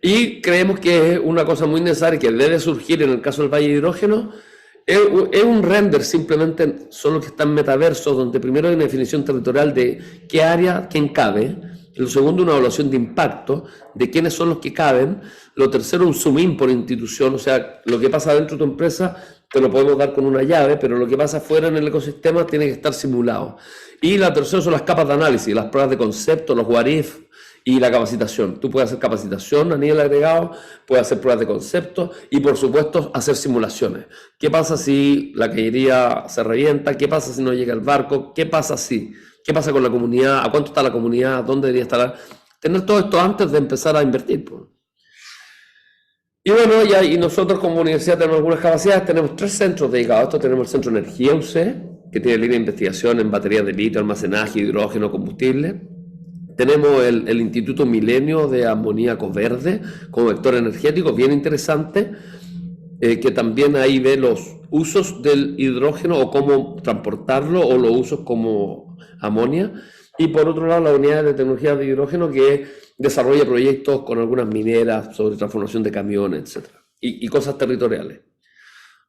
Y creemos que es una cosa muy necesaria que debe surgir en el caso del Valle de Hidrógeno. Es un render, simplemente son los que están metaversos, donde primero hay una definición territorial de qué área, quién cabe. Lo segundo, una evaluación de impacto, de quiénes son los que caben. Lo tercero, un zoom in por institución, o sea, lo que pasa dentro de tu empresa te lo podemos dar con una llave, pero lo que pasa afuera en el ecosistema tiene que estar simulado. Y la tercera son las capas de análisis, las pruebas de concepto, los what if y la capacitación. Tú puedes hacer capacitación a nivel agregado, puedes hacer pruebas de concepto y, por supuesto, hacer simulaciones. ¿Qué pasa si la cañería se revienta? ¿Qué pasa si no llega el barco? ¿Qué pasa si? ¿Qué pasa con la comunidad? ¿A cuánto está la comunidad? ¿Dónde debería estar? Tener todo esto antes de empezar a invertir, pues. Y bueno, y nosotros como universidad tenemos algunas capacidades, tenemos 3 centros dedicados a esto. Tenemos el Centro de Energía UC, que tiene línea de investigación en baterías de litio, almacenaje, hidrógeno, combustible. Tenemos el Instituto Milenio de Amoníaco Verde como vector energético, bien interesante, que también ahí ve los usos del hidrógeno o cómo transportarlo o los usos como amonia. Y por otro lado, la unidad de tecnología de hidrógeno, que desarrolla proyectos con algunas mineras sobre transformación de camiones, etc. Y cosas territoriales.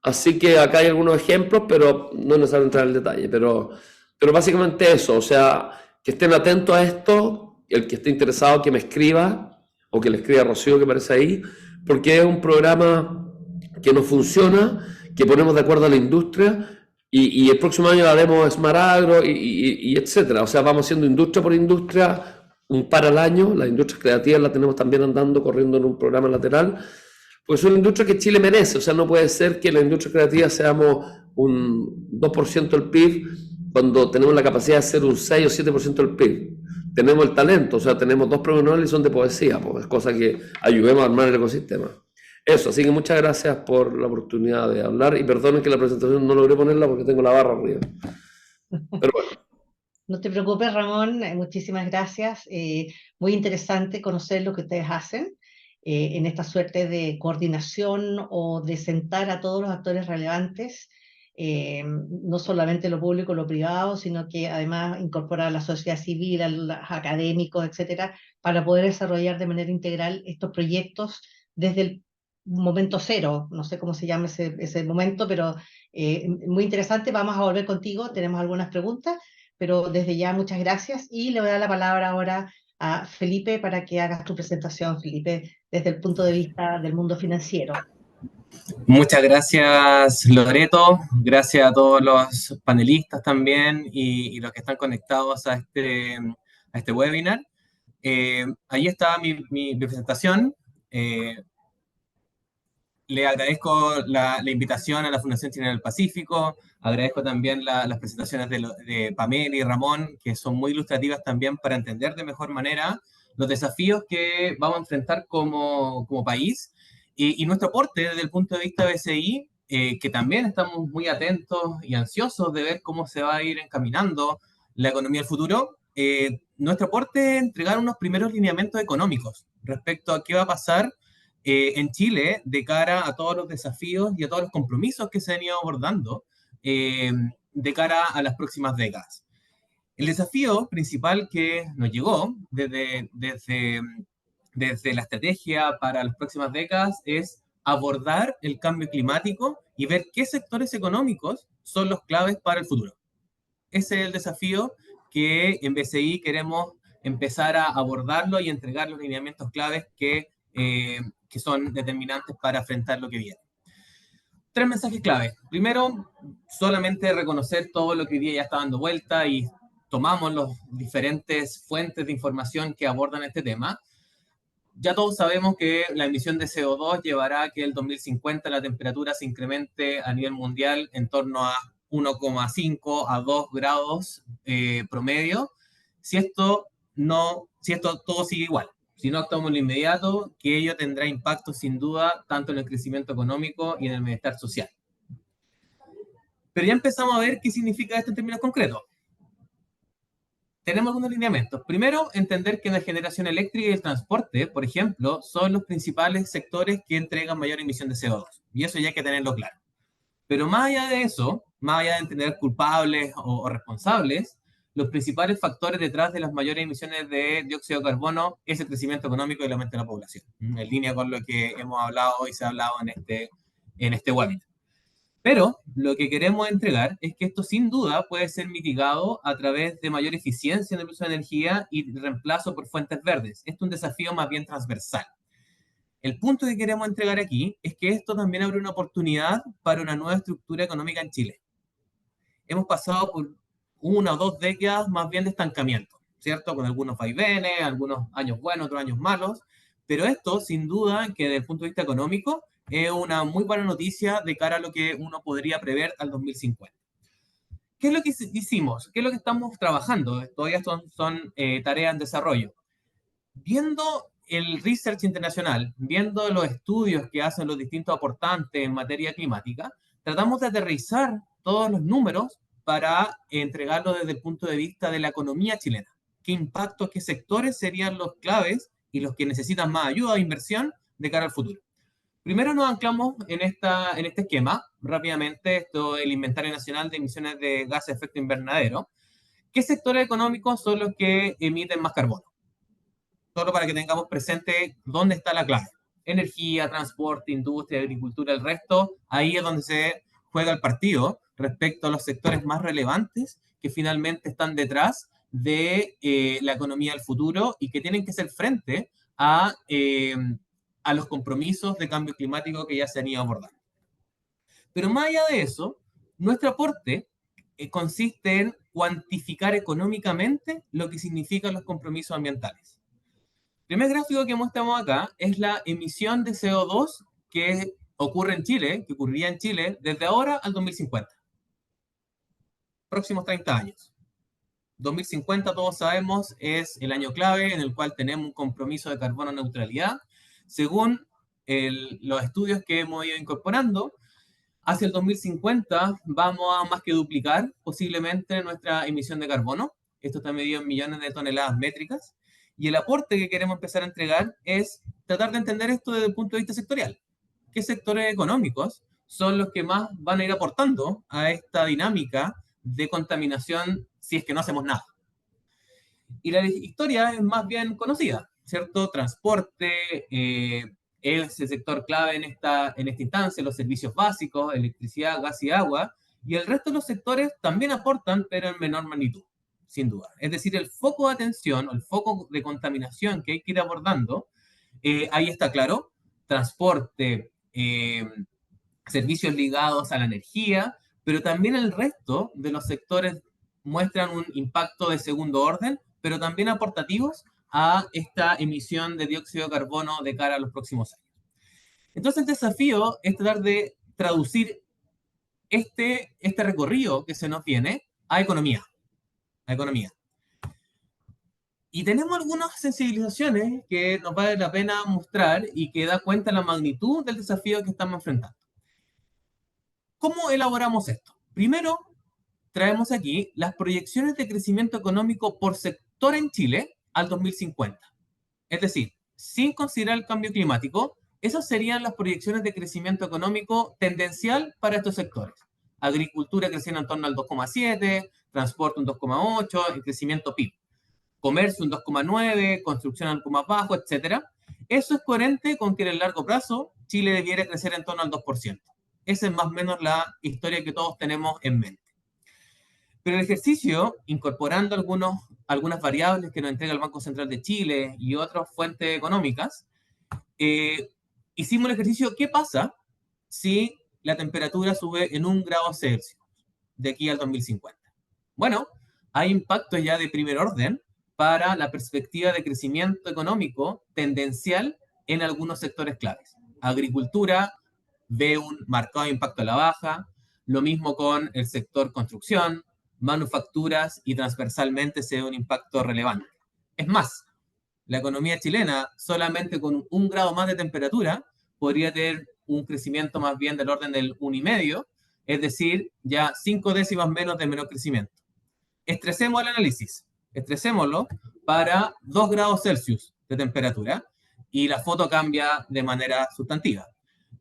Así que acá hay algunos ejemplos, pero no es necesario entrar en el detalle. Pero básicamente eso, o sea, que estén atentos a esto, el que esté interesado que me escriba, o que le escriba a Rocío, que aparece ahí, porque es un programa que nos funciona, que ponemos de acuerdo a la industria, y el próximo año haremos Smart Agro, y etcétera. O sea, vamos haciendo industria por industria, un par al año. Las industrias creativas las tenemos también andando, corriendo en un programa lateral, pues es una industria que Chile merece. O sea, no puede ser que la industria creativa seamos un 2% del PIB, cuando tenemos la capacidad de ser un 6 o 7% del PIB. Tenemos el talento, o sea, tenemos 2 premios Nobel y son de poesía, pues es cosa que ayudemos a armar el ecosistema. Eso, así que muchas gracias por la oportunidad de hablar, y perdonen que la presentación no logré ponerla porque tengo la barra arriba. Pero bueno. No te preocupes, Ramón, muchísimas gracias. Muy interesante conocer lo que ustedes hacen en esta suerte de coordinación o de sentar a todos los actores relevantes, no solamente lo público, lo privado, sino que además incorporar a la sociedad civil, a los académicos, etcétera, para poder desarrollar de manera integral estos proyectos desde el momento cero. No sé cómo se llama ese momento, pero muy interesante. Vamos a volver contigo, tenemos algunas preguntas, pero desde ya muchas gracias, y le voy a dar la palabra ahora a Felipe para que hagas tu presentación, Felipe, desde el punto de vista del mundo financiero. Muchas gracias, Loreto. Gracias a todos los panelistas también y los que están conectados a este webinar. Ahí está mi presentación. Le agradezco la invitación a la Fundación Chilena del Pacífico. Agradezco también las presentaciones de Pamela y Ramón, que son muy ilustrativas también para entender de mejor manera los desafíos que vamos a enfrentar como país Y nuestro aporte desde el punto de vista de BCI, que también estamos muy atentos y ansiosos de ver cómo se va a ir encaminando la economía del futuro, nuestro aporte es entregar unos primeros lineamientos económicos respecto a qué va a pasar en Chile de cara a todos los desafíos y a todos los compromisos que se han ido abordando de cara a las próximas décadas. El desafío principal que nos llegó desde la estrategia para las próximas décadas es abordar el cambio climático y ver qué sectores económicos son los claves para el futuro. Ese es el desafío que en BCI queremos empezar a abordarlo y entregar los lineamientos claves que son determinantes para enfrentar lo que viene. 3 mensajes clave. Primero, solamente reconocer todo lo que hoy día ya está dando vuelta y tomamos las diferentes fuentes de información que abordan este tema. Ya todos sabemos que la emisión de CO2 llevará a que el 2050 la temperatura se incremente a nivel mundial en torno a 1,5 a 2 grados promedio, si esto todo sigue igual. Si no actuamos en lo inmediato, que ello tendrá impacto sin duda tanto en el crecimiento económico y en el bienestar social. Pero ya empezamos a ver qué significa esto en términos concretos. Tenemos algunos lineamientos. Primero, entender que la generación eléctrica y el transporte, por ejemplo, son los principales sectores que entregan mayor emisión de CO2. Y eso ya hay que tenerlo claro. Pero más allá de eso, más allá de entender culpables o responsables, los principales factores detrás de las mayores emisiones de dióxido de carbono es el crecimiento económico y el aumento de la población. En línea con lo que hemos hablado y se ha hablado en este webinar. Pero lo que queremos entregar es que esto sin duda puede ser mitigado a través de mayor eficiencia en el uso de energía y reemplazo por fuentes verdes. Esto es un desafío más bien transversal. El punto que queremos entregar aquí es que esto también abre una oportunidad para una nueva estructura económica en Chile. Hemos pasado por 1 o 2 décadas más bien de estancamiento, ¿cierto? Con algunos vaivenes, algunos años buenos, otros años malos, pero esto sin duda que desde el punto de vista económico es una muy buena noticia de cara a lo que uno podría prever al 2050. ¿Qué es lo que hicimos? ¿Qué es lo que estamos trabajando? Todavía son tareas en desarrollo. Viendo el research internacional, viendo los estudios que hacen los distintos aportantes en materia climática, tratamos de aterrizar todos los números para entregarlo desde el punto de vista de la economía chilena. ¿Qué impactos, qué sectores serían los claves y los que necesitan más ayuda o inversión de cara al futuro? Primero nos anclamos en este esquema, rápidamente, esto es el Inventario Nacional de Emisiones de Gases de Efecto Invernadero. ¿Qué sectores económicos son los que emiten más carbono? Solo para que tengamos presente dónde está la clave. Energía, transporte, industria, agricultura, el resto, ahí es donde se juega el partido respecto a los sectores más relevantes que finalmente están detrás de la economía del futuro y que tienen que hacer frente a los compromisos de cambio climático que ya se han ido abordando. Pero más allá de eso, nuestro aporte consiste en cuantificar económicamente lo que significan los compromisos ambientales. El primer gráfico que mostramos acá es la emisión de CO2 que ocurre en Chile, que ocurriría en Chile desde ahora al 2050. Próximos 30 años. 2050, todos sabemos, es el año clave en el cual tenemos un compromiso de carbono neutralidad. Según los estudios que hemos ido incorporando, hacia el 2050 vamos a más que duplicar posiblemente nuestra emisión de carbono. Esto está medido en millones de toneladas métricas. Y el aporte que queremos empezar a entregar es tratar de entender esto desde el punto de vista sectorial. ¿Qué sectores económicos son los que más van a ir aportando a esta dinámica de contaminación si es que no hacemos nada? Y la historia es más bien conocida, ¿cierto? Transporte es el sector clave en esta instancia, los servicios básicos, electricidad, gas y agua, y el resto de los sectores también aportan, pero en menor magnitud, sin duda. Es decir, el foco de atención o el foco de contaminación que hay que ir abordando, ahí está claro, transporte, servicios ligados a la energía, pero también el resto de los sectores muestran un impacto de segundo orden, pero también aportativos a esta emisión de dióxido de carbono de cara a los próximos años. Entonces el desafío es tratar de traducir este recorrido que se nos viene a economía. Y tenemos algunas sensibilizaciones que nos vale la pena mostrar y que da cuenta de la magnitud del desafío que estamos enfrentando. ¿Cómo elaboramos esto? Primero, traemos aquí las proyecciones de crecimiento económico por sector en Chile al 2050. Es decir, sin considerar el cambio climático, esas serían las proyecciones de crecimiento económico tendencial para estos sectores. Agricultura creciendo en torno al 2,7, transporte un 2,8, el crecimiento PIB. Comercio un 2,9, construcción algo más bajo, etc. Eso es coherente con que en el largo plazo Chile debiera crecer en torno al 2%. Esa es más o menos la historia que todos tenemos en mente. Pero el ejercicio, incorporando algunas variables que nos entrega el Banco Central de Chile y otras fuentes económicas, hicimos el ejercicio, ¿qué pasa si la temperatura sube en 1 grado Celsius de aquí al 2050? Bueno, hay impactos ya de primer orden para la perspectiva de crecimiento económico tendencial en algunos sectores claves. Agricultura ve un marcado impacto a la baja, lo mismo con el sector construcción, manufacturas y transversalmente se ve un impacto relevante. Es más, la economía chilena solamente con 1 grado más de temperatura podría tener un crecimiento más bien del orden del 1,5, es decir, ya 5 décimas menos de menor crecimiento. Estresemos el análisis, estresémoslo para 2 grados Celsius de temperatura y la foto cambia de manera sustantiva.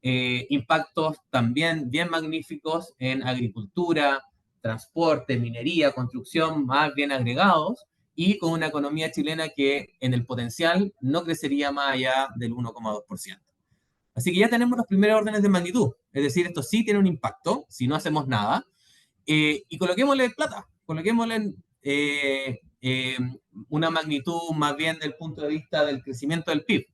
Impactos también bien magníficos en agricultura, transporte, minería, construcción, más bien agregados, y con una economía chilena que en el potencial no crecería más allá del 1,2%. Así que ya tenemos los primeros órdenes de magnitud, es decir, esto sí tiene un impacto si no hacemos nada, y coloquémosle plata, coloquémosle una magnitud más bien del punto de vista del crecimiento del PIB.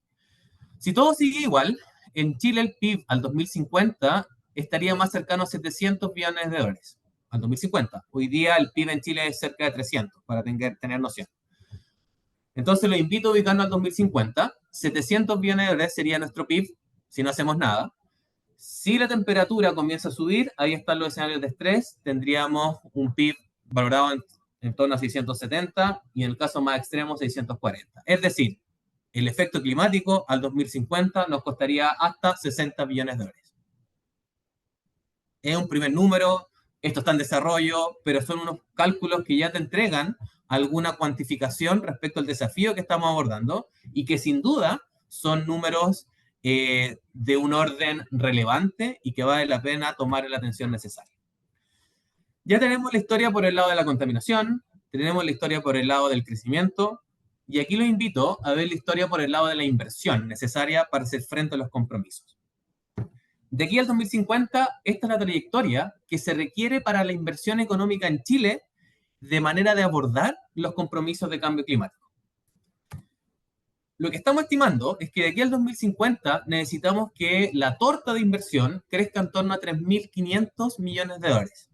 Si todo sigue igual, en Chile el PIB al 2050 estaría más cercano a 700 billones de dólares. Al 2050. Hoy día el PIB en Chile es cerca de 300, para tener noción. Entonces lo invito a ubicarnos al 2050. 700 billones de dólares sería nuestro PIB si no hacemos nada. Si la temperatura comienza a subir, ahí están los escenarios de estrés, tendríamos un PIB valorado en torno a 670 y en el caso más extremo 640. Es decir, el efecto climático al 2050 nos costaría hasta 60 billones de dólares. Es un primer número, esto está en desarrollo, pero son unos cálculos que ya te entregan alguna cuantificación respecto al desafío que estamos abordando y que sin duda son números de un orden relevante y que vale la pena tomar la atención necesaria. Ya tenemos la historia por el lado de la contaminación, tenemos la historia por el lado del crecimiento, y aquí los invito a ver la historia por el lado de la inversión necesaria para hacer frente a los compromisos. De aquí al 2050, esta es la trayectoria que se requiere para la inversión económica en Chile de manera de abordar los compromisos de cambio climático. Lo que estamos estimando es que de aquí al 2050 necesitamos que la torta de inversión crezca en torno a 3.500 millones de dólares.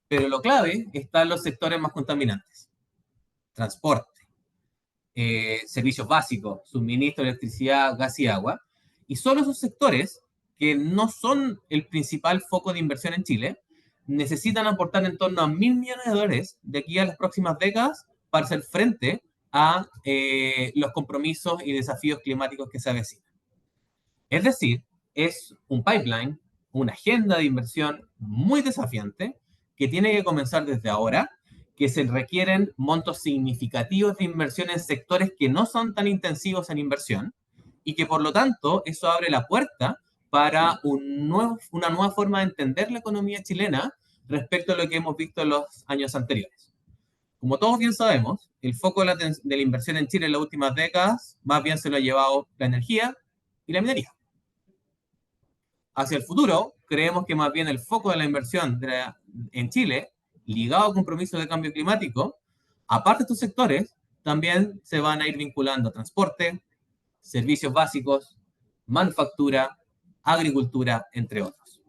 Pero lo clave está en los sectores más contaminantes. Transporte, servicios básicos, suministro de electricidad, gas y agua. Y solo esos sectores que no son el principal foco de inversión en Chile, necesitan aportar en torno a 1.000 millones de dólares de aquí a las próximas décadas para hacer frente a los compromisos y desafíos climáticos que se avecinan. Es decir, es un pipeline, una agenda de inversión muy desafiante que tiene que comenzar desde ahora, que se requieren montos significativos de inversión en sectores que no son tan intensivos en inversión y que por lo tanto eso abre la puerta para una nueva forma de entender la economía chilena respecto a lo que hemos visto en los años anteriores. Como todos bien sabemos, el foco de la inversión en Chile en las últimas décadas más bien se lo ha llevado la energía y la minería. Hacia el futuro, creemos que más bien el foco de la inversión en Chile, ligado a compromisos de cambio climático, aparte de estos sectores, también se van a ir vinculando a transporte, servicios básicos, manufactura, agricultura, entre otros.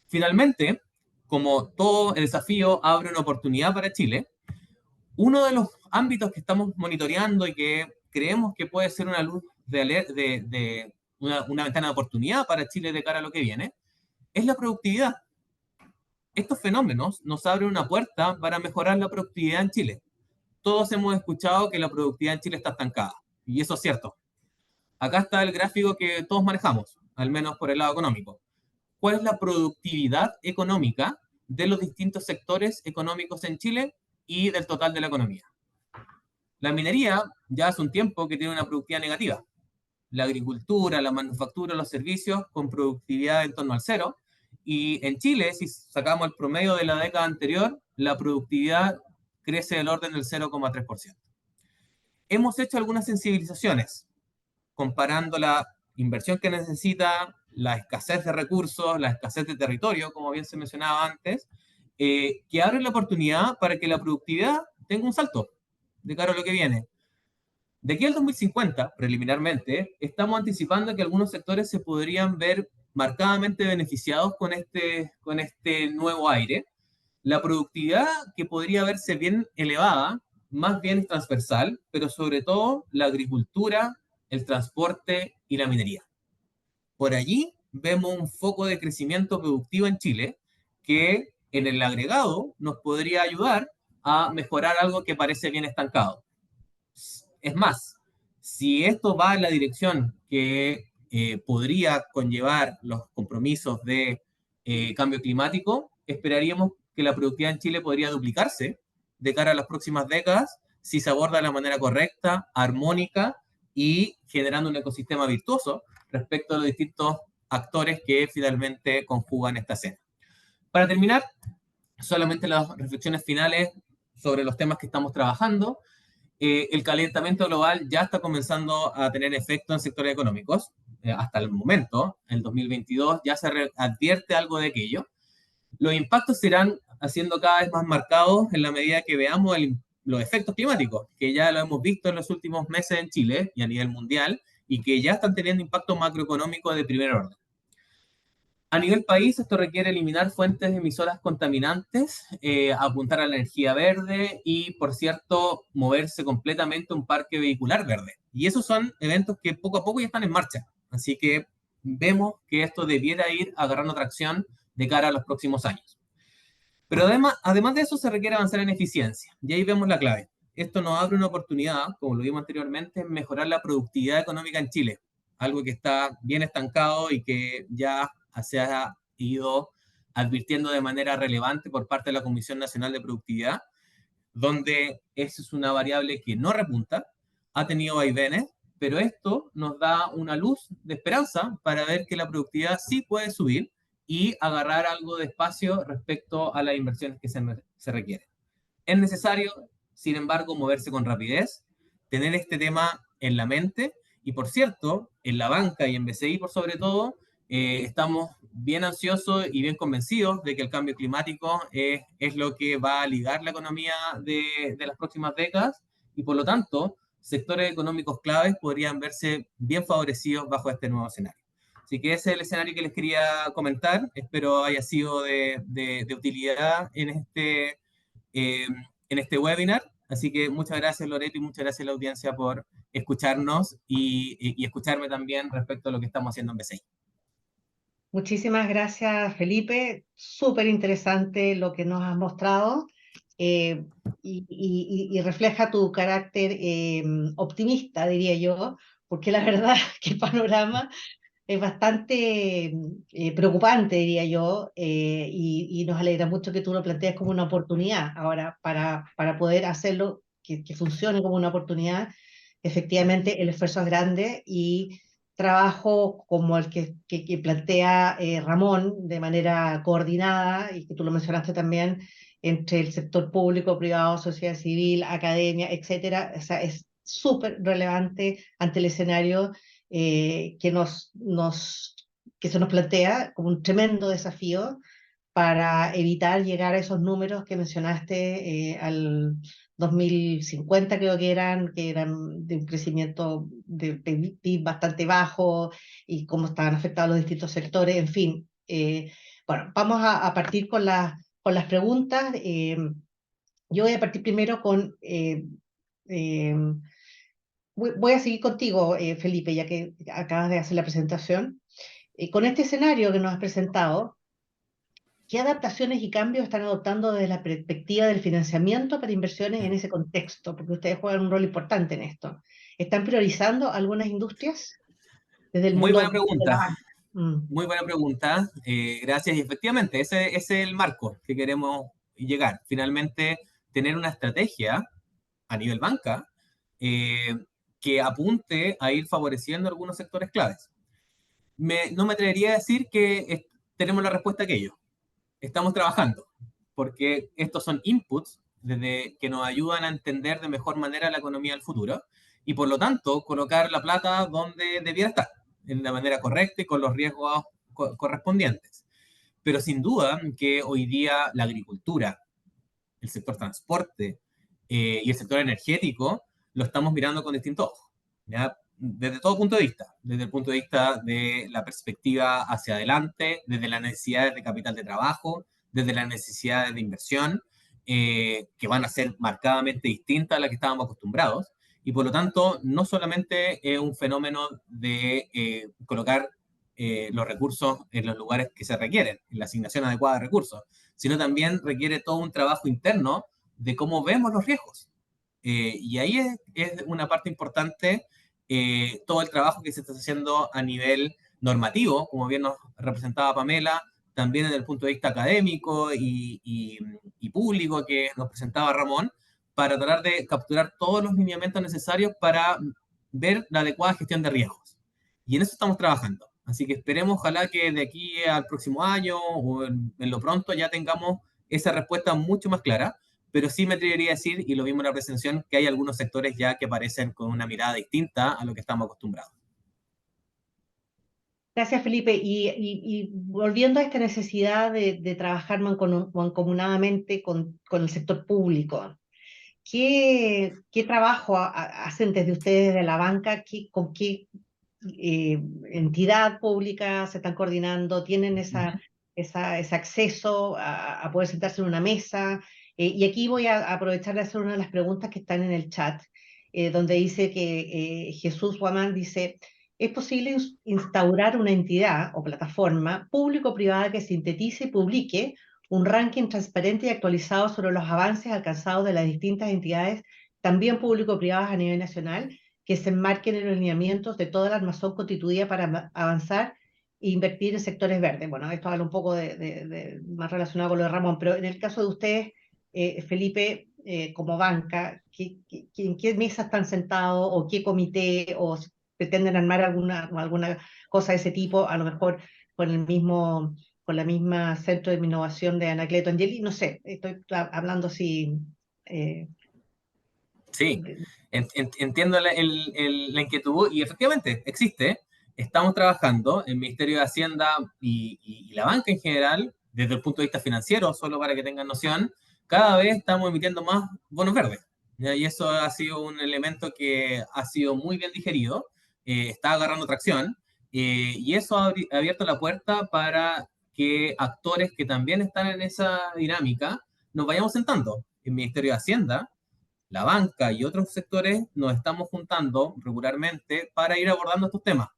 Finalmente, como todo el desafío abre una oportunidad para Chile, uno de los ámbitos que estamos monitoreando y que creemos que puede ser una luz una ventana de oportunidad para Chile de cara a lo que viene, es la productividad. Estos fenómenos nos abren una puerta para mejorar la productividad en Chile. todos hemos escuchado que la productividad en Chile está estancada, y eso es cierto. Acá está el gráfico que todos manejamos, al menos por el lado económico. ¿Cuál es la productividad económica de los distintos sectores económicos en Chile y del total de la economía? La minería ya hace un tiempo que tiene una productividad negativa. La agricultura, la manufactura, los servicios con productividad en torno al cero. Y en Chile, si sacamos el promedio de la década anterior, la productividad crece del orden del 0,3%. Hemos hecho algunas sensibilizaciones comparando la inversión que necesita, la escasez de recursos, la escasez de territorio, como bien se mencionaba antes, que abren la oportunidad para que la productividad tenga un salto de cara a lo que viene. De aquí al 2050, preliminarmente, estamos anticipando que algunos sectores se podrían ver marcadamente beneficiados con este nuevo aire. La productividad que podría verse bien elevada, más bien transversal, pero sobre todo la agricultura, el transporte y la minería. Por allí vemos un foco de crecimiento productivo en Chile que en el agregado nos podría ayudar a mejorar algo que parece bien estancado. Es más, si esto va en la dirección que podría conllevar los compromisos de cambio climático, esperaríamos que la productividad en Chile podría duplicarse de cara a las próximas décadas si se aborda de la manera correcta, armónica y generando un ecosistema virtuoso respecto a los distintos actores que finalmente conjugan esta escena. Para terminar, solamente las reflexiones finales sobre los temas que estamos trabajando. El calentamiento global ya está comenzando a tener efecto en sectores económicos. Hasta el momento, en el 2022, ya se advierte algo de aquello. Los impactos se irán haciendo cada vez más marcados en la medida que veamos los efectos climáticos, que ya lo hemos visto en los últimos meses en Chile y a nivel mundial, y que ya están teniendo impacto macroeconómico de primer orden. A nivel país, esto requiere eliminar fuentes emisoras contaminantes, apuntar a la energía verde y, por cierto, moverse completamente a un parque vehicular verde. Y esos son eventos que poco a poco ya están en marcha. Así que vemos que esto debiera ir agarrando tracción de cara a los próximos años. Pero además de eso, se requiere avanzar en eficiencia. Y ahí vemos la clave. Esto nos abre una oportunidad, como lo vimos anteriormente, en mejorar la productividad económica en Chile. Algo que está bien estancado y que ya se ha ido advirtiendo de manera relevante por parte de la Comisión Nacional de Productividad, donde esa es una variable que no repunta, ha tenido vaivenes, pero esto nos da una luz de esperanza para ver que la productividad sí puede subir y agarrar algo de espacio respecto a las inversiones que se requieren. Es necesario, sin embargo, moverse con rapidez, tener este tema en la mente y, por cierto, en la banca y en BCI, por sobre todo, estamos bien ansiosos y bien convencidos de que el cambio climático es lo que va a ligar la economía de las próximas décadas y, por lo tanto, sectores económicos claves podrían verse bien favorecidos bajo este nuevo escenario. Así que ese es el escenario que les quería comentar. Espero haya sido de utilidad en este webinar. Así que muchas gracias, Loreto, y muchas gracias a la audiencia por escucharnos y escucharme también respecto a lo que estamos haciendo en BCI. Muchísimas gracias, Felipe. Súper interesante lo que nos has mostrado y refleja tu carácter optimista, diría yo, porque la verdad que el panorama es bastante preocupante, diría yo, y nos alegra mucho que tú lo plantees como una oportunidad. Ahora, para poder hacerlo, que funcione como una oportunidad, efectivamente el esfuerzo es grande y trabajo como el que plantea Ramón de manera coordinada, y que tú lo mencionaste también, entre el sector público, privado, sociedad civil, academia, etcétera. O sea, es súper relevante ante el escenario que se nos plantea como un tremendo desafío para evitar llegar a esos números que mencionaste al 2050, creo que eran de un crecimiento de PIB bastante bajo y cómo estaban afectados los distintos sectores, en fin. Bueno, vamos a partir con las preguntas. Yo voy a partir primero con... eh, voy a seguir contigo, Felipe, ya que acabas de hacer la presentación. Con este escenario que nos has presentado, ¿qué adaptaciones y cambios están adoptando desde la perspectiva del financiamiento para inversiones en ese contexto? Porque ustedes juegan un rol importante en esto. ¿Están priorizando algunas industrias desde el Muy buena mundo de la pregunta. banca? Mm. Muy buena pregunta, gracias. Y efectivamente, ese es el marco que queremos llegar. Finalmente, tener una estrategia a nivel banca eh, que apunte a ir favoreciendo algunos sectores claves. No me atrevería a decir que tenemos la respuesta a aquello. Estamos trabajando, porque estos son inputs desde que nos ayudan a entender de mejor manera la economía del futuro y por lo tanto colocar la plata donde debiera estar, en la manera correcta y con los riesgos correspondientes. Pero sin duda que hoy día la agricultura, el sector transporte y el sector energético lo estamos mirando con distintos ojos, ¿ya? Desde todo punto de vista, desde el punto de vista de la perspectiva hacia adelante, desde las necesidades de capital de trabajo, desde las necesidades de inversión, que van a ser marcadamente distintas a las que estábamos acostumbrados, y por lo tanto no solamente es un fenómeno de colocar los recursos en los lugares que se requieren, en la asignación adecuada de recursos, sino también requiere todo un trabajo interno de cómo vemos los riesgos. Y ahí es una parte importante todo el trabajo que se está haciendo a nivel normativo, como bien nos representaba Pamela, también desde el punto de vista académico y público que nos presentaba Ramón, para tratar de capturar todos los lineamientos necesarios para ver la adecuada gestión de riesgos. Y en eso estamos trabajando. Así que esperemos, ojalá que de aquí al próximo año o en lo pronto ya tengamos esa respuesta mucho más clara, pero sí me atrevería a decir, y lo vimos en la presentación, que hay algunos sectores ya que aparecen con una mirada distinta a lo que estamos acostumbrados. Gracias, Felipe. Y volviendo a esta necesidad de trabajar mancomunadamente con el sector público, ¿qué trabajo hacen desde ustedes de la banca? ¿Con qué entidad pública se están coordinando? ¿Tienen ese acceso a poder sentarse en una mesa? Y aquí voy a aprovechar de hacer una de las preguntas que están en el chat, donde dice que Jesús Guamán dice, ¿es posible instaurar una entidad o plataforma público-privada que sintetice y publique un ranking transparente y actualizado sobre los avances alcanzados de las distintas entidades, también público-privadas a nivel nacional, que se enmarquen en los lineamientos de toda la armazón constituida para avanzar e invertir en sectores verdes? Bueno, esto habla un poco más relacionado con lo de Ramón, pero en el caso de ustedes, Felipe, como banca, ¿en qué mesa están sentados o qué comité o pretenden armar alguna cosa de ese tipo, a lo mejor con el mismo, con la misma centro de innovación de Anacleto Angeli? No sé, estoy hablando así. eh, Sí, entiendo la inquietud y efectivamente existe. Estamos trabajando, el Ministerio de Hacienda y la banca en general, desde el punto de vista financiero, solo para que tengan noción, cada vez estamos emitiendo más bonos verdes, ¿ya? Y eso ha sido un elemento que ha sido muy bien digerido, está agarrando tracción, y eso ha abierto la puerta para que actores que también están en esa dinámica nos vayamos sentando. El Ministerio de Hacienda, la banca y otros sectores nos estamos juntando regularmente para ir abordando estos temas,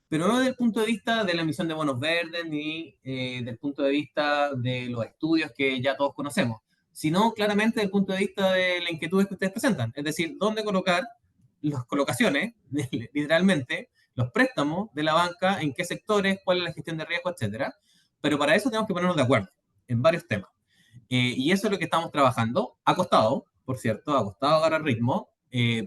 pero no desde el punto de vista de la emisión de bonos verdes ni del punto de vista de los estudios que ya todos conocemos, sino claramente desde el punto de vista de las inquietudes que ustedes presentan, es decir, dónde colocar las colocaciones, literalmente, los préstamos de la banca, en qué sectores, cuál es la gestión de riesgo, etcétera. Pero para eso tenemos que ponernos de acuerdo en varios temas. Y eso es lo que estamos trabajando. Ha costado, por cierto, ha costado agarrar ritmo,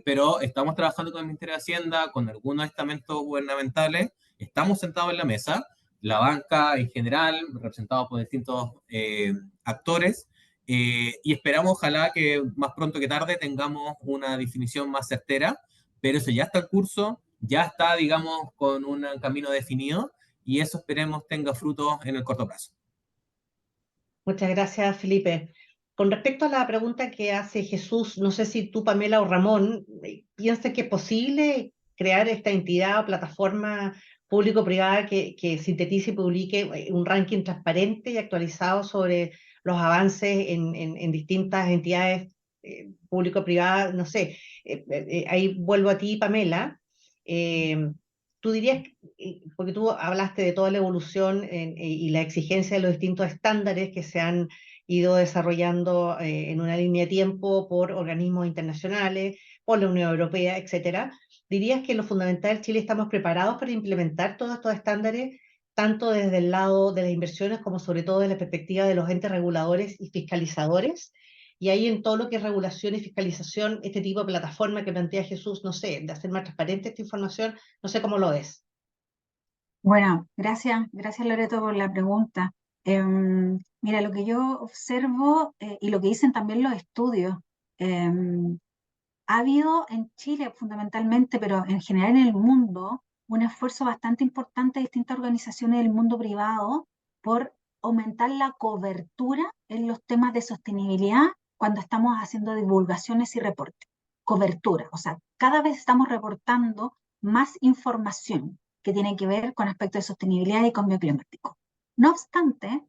pero estamos trabajando con el Ministerio de Hacienda, con algunos estamentos gubernamentales, estamos sentados en la mesa, la banca en general, representados por distintos actores, y esperamos, ojalá, que más pronto que tarde tengamos una definición más certera, pero eso ya está en curso, ya está, digamos, con un camino definido, y eso esperemos tenga frutos en el corto plazo. Muchas gracias, Felipe. Con respecto a la pregunta que hace Jesús, no sé si tú, Pamela o Ramón, piensas que es posible crear esta entidad o plataforma público-privada que sintetice y publique un ranking transparente y actualizado sobre los avances en distintas entidades público-privadas. No sé, ahí vuelvo a ti, Pamela. tú dirías, porque tú hablaste de toda la evolución y la exigencia de los distintos estándares que se han ido desarrollando en una línea de tiempo por organismos internacionales, por la Unión Europea, etcétera. ¿Dirías que en lo fundamental Chile estamos preparados para implementar todos estos estándares, tanto desde el lado de las inversiones como sobre todo desde la perspectiva de los entes reguladores y fiscalizadores? Y ahí en todo lo que es regulación y fiscalización, este tipo de plataforma que plantea Jesús, no sé, de hacer más transparente esta información, no sé cómo lo ves. Bueno, gracias Loreto por la pregunta. Mira, lo que yo observo y lo que dicen también los estudios, em, ha habido en Chile fundamentalmente, pero en general en el mundo, un esfuerzo bastante importante de distintas organizaciones del mundo privado por aumentar la cobertura en los temas de sostenibilidad cuando estamos haciendo divulgaciones y reportes. Cobertura, o sea, cada vez estamos reportando más información que tiene que ver con aspectos de sostenibilidad y cambio climático. No obstante,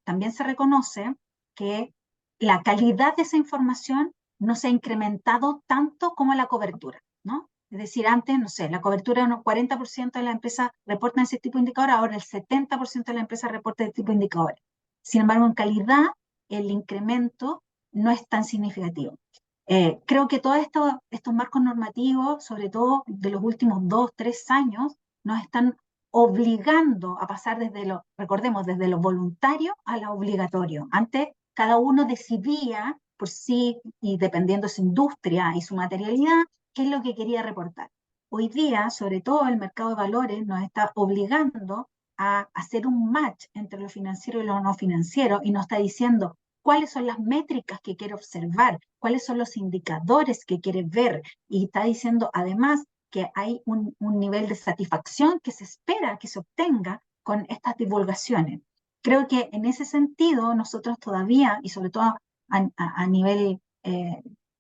también se reconoce que la calidad de esa información no se ha incrementado tanto como la cobertura, ¿no? Es decir, antes, no sé, la cobertura, un 40% de la empresa reporta ese tipo de indicadores, ahora el 70% de la empresa reporta ese tipo de indicadores. Sin embargo, en calidad, el incremento no es tan significativo. Creo que todos estos marcos normativos, sobre todo de los últimos 2, 3 años, nos están obligando a pasar recordemos, desde lo voluntario a lo obligatorio. Antes, cada uno decidía por sí y dependiendo de su industria y su materialidad, qué es lo que quería reportar. Hoy día, sobre todo el mercado de valores, nos está obligando a hacer un match entre lo financiero y lo no financiero y nos está diciendo cuáles son las métricas que quiere observar, cuáles son los indicadores que quiere ver y está diciendo además que hay un nivel de satisfacción que se espera que se obtenga con estas divulgaciones. Creo que en ese sentido nosotros todavía, y sobre todo a nivel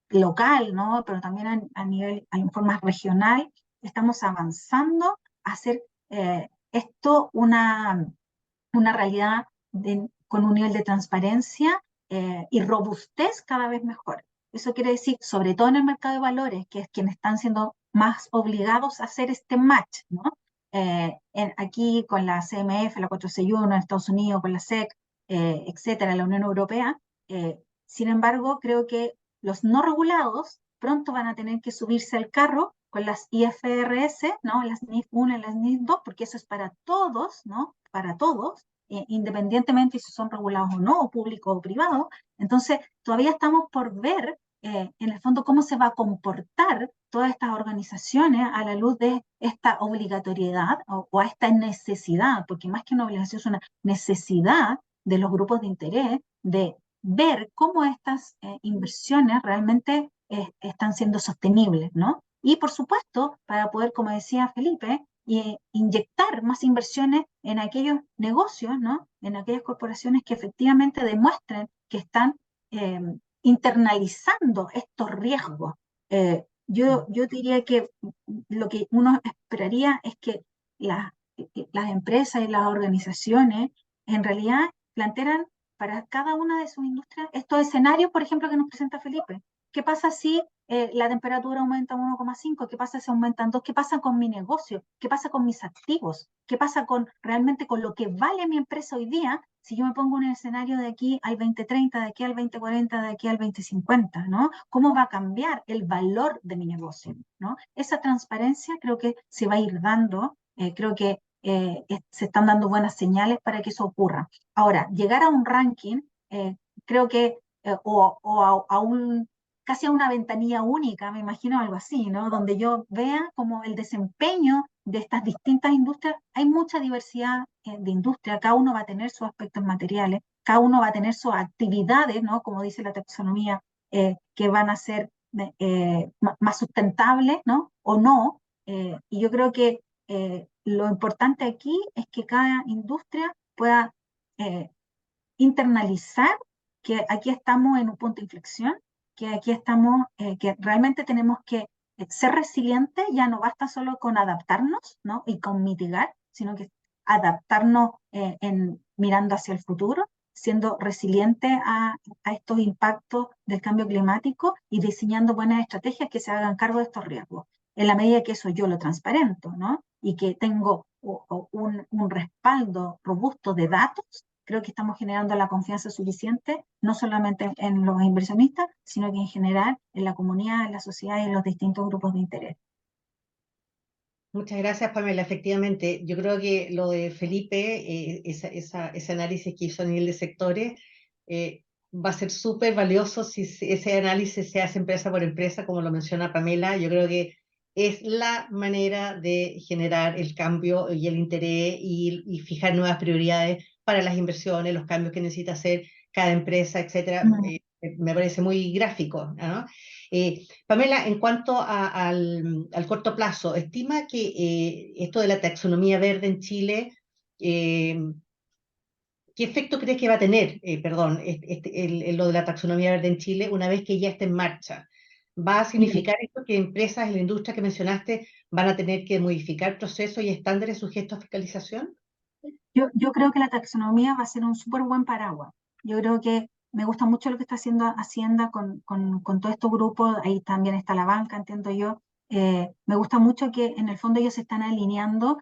local, ¿no? Pero también a nivel, en forma regional, estamos avanzando a hacer esto una realidad con un nivel de transparencia y robustez cada vez mejor. Eso quiere decir, sobre todo en el mercado de valores, que es quienes están siendo más obligados a hacer este match, ¿no? Aquí con la CMF, la 461, en Estados Unidos, con la SEC, etcétera, la Unión Europea. Sin embargo, creo que los no regulados pronto van a tener que subirse al carro con las IFRS, ¿no? Las NIF 1 y las NIF 2, porque eso es para todos, ¿no? Para todos, independientemente si son regulados o no, o público o privado. Entonces, todavía estamos por ver, en el fondo, cómo se va a comportar todas estas organizaciones a la luz de esta obligatoriedad o a esta necesidad, porque más que una obligación es una necesidad de los grupos de interés de ver cómo estas inversiones realmente están siendo sostenibles, ¿no? Y por supuesto, para poder, como decía Felipe, inyectar más inversiones en aquellos negocios, ¿no? En aquellas corporaciones que efectivamente demuestren que están internalizando estos riesgos. Yo diría que lo que uno esperaría es que las empresas y las organizaciones en realidad plantearan para cada una de sus industrias estos escenarios, por ejemplo, que nos presenta Felipe. ¿Qué pasa si la temperatura aumenta 1,5? ¿Qué pasa si aumentan 2? ¿Qué pasa con mi negocio? ¿Qué pasa con mis activos? ¿Qué pasa realmente con lo que vale mi empresa hoy día si yo me pongo en el escenario de aquí al 2030, de aquí al 2040, de aquí al 2050, ¿no? ¿Cómo va a cambiar el valor de mi negocio, ¿no? Esa transparencia creo que se va a ir dando, creo que se están dando buenas señales para que eso ocurra. Ahora, llegar a un ranking, creo que, casi a una ventanilla única, me imagino algo así, ¿no? Donde yo vea como el desempeño de estas distintas industrias. Hay mucha diversidad de industria, cada uno va a tener sus aspectos materiales, cada uno va a tener sus actividades, ¿no? Como dice la taxonomía, que van a ser más sustentables, ¿no? O no. Y yo creo que lo importante aquí es que cada industria pueda internalizar que aquí estamos en un punto de inflexión, que aquí estamos, que realmente tenemos que ser resilientes. Ya no basta solo con adaptarnos, ¿no? Y con mitigar, sino que adaptarnos mirando hacia el futuro, siendo resilientes a estos impactos del cambio climático y diseñando buenas estrategias que se hagan cargo de estos riesgos. En la medida que eso yo lo transparento, ¿no? y que tengo un respaldo robusto de datos, creo que estamos generando la confianza suficiente, no solamente en los inversionistas, sino que en general en la comunidad, en la sociedad y en los distintos grupos de interés. Muchas gracias, Pamela. Efectivamente, yo creo que lo de Felipe, ese análisis que hizo a nivel de sectores, va a ser súper valioso si ese análisis se hace empresa por empresa, como lo menciona Pamela. Yo creo que es la manera de generar el cambio y el interés y fijar nuevas prioridades para las inversiones, los cambios que necesita hacer cada empresa, etcétera. Me parece muy gráfico, ¿no? Pamela, en cuanto al corto plazo, ¿estima que esto de la taxonomía verde en Chile, eh, qué efecto crees que va a tener, perdón, lo de la taxonomía verde en Chile una vez que ya esté en marcha? ¿Va a significar esto que empresas en la industria que mencionaste van a tener que modificar procesos y estándares sujetos a fiscalización? Yo creo que la taxonomía va a ser un súper buen paraguas. Yo creo que me gusta mucho lo que está haciendo Hacienda con todos estos grupos, ahí también está la banca, entiendo yo. Me gusta mucho que en el fondo ellos se están alineando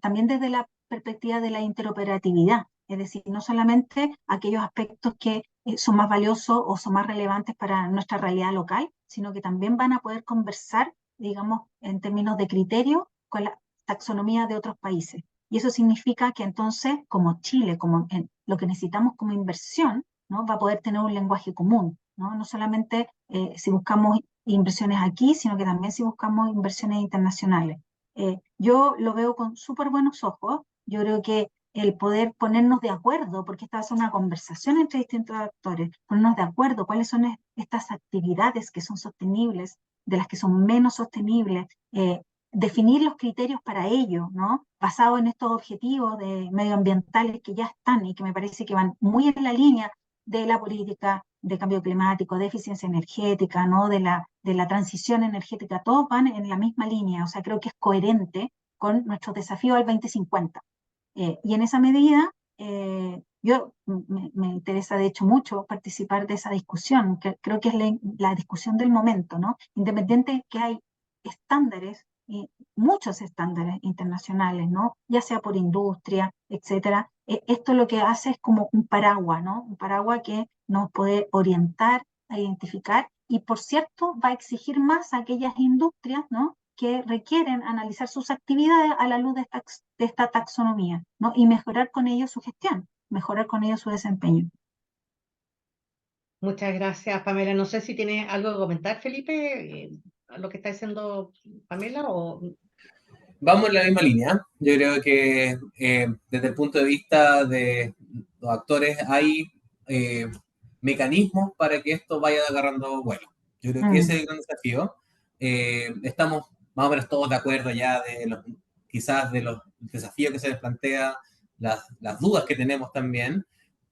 también desde la perspectiva de la interoperatividad, es decir, no solamente aquellos aspectos que son más valiosos o son más relevantes para nuestra realidad local, sino que también van a poder conversar, digamos, en términos de criterio con la taxonomía de otros países. Y eso significa que entonces, como Chile, como lo que necesitamos como inversión, ¿no? Va a poder tener un lenguaje común, ¿no? No solamente si buscamos inversiones aquí, sino que también si buscamos inversiones internacionales. Yo lo veo con súper buenos ojos. Yo creo que el poder ponernos de acuerdo, porque esta es una conversación entre distintos actores, ponernos de acuerdo cuáles son estas actividades que son sostenibles, de las que son menos sostenibles, definir los criterios para ello, ¿no? Basado en estos objetivos medioambientales que ya están y que me parece que van muy en la línea de la política de cambio climático, de eficiencia energética, ¿no? De la transición energética, todos van en la misma línea, o sea, creo que es coherente con nuestro desafío al 2050. Y en esa medida, yo me interesa de hecho mucho participar de esa discusión, que creo que es la discusión del momento, ¿no? Independiente que hay estándares, muchos estándares internacionales, ¿no? Ya sea por industria, etcétera. Esto lo que hace es como un paraguas, ¿no? Un paraguas que nos puede orientar a identificar y, por cierto, va a exigir más a aquellas industrias, ¿no? Que requieren analizar sus actividades a la luz de esta taxonomía, ¿no? Y mejorar con ello su gestión, mejorar con ello su desempeño. Muchas gracias, Pamela. No sé si tienes algo que comentar, Felipe, a lo que está diciendo Pamela, o Vamos en la misma línea. Yo creo que desde el punto de vista de los actores hay mecanismos para que esto vaya agarrando vuelo. Yo creo que ese es el gran desafío. Estamos más o menos todos de acuerdo ya quizás de los desafíos que se les plantea, las dudas que tenemos también,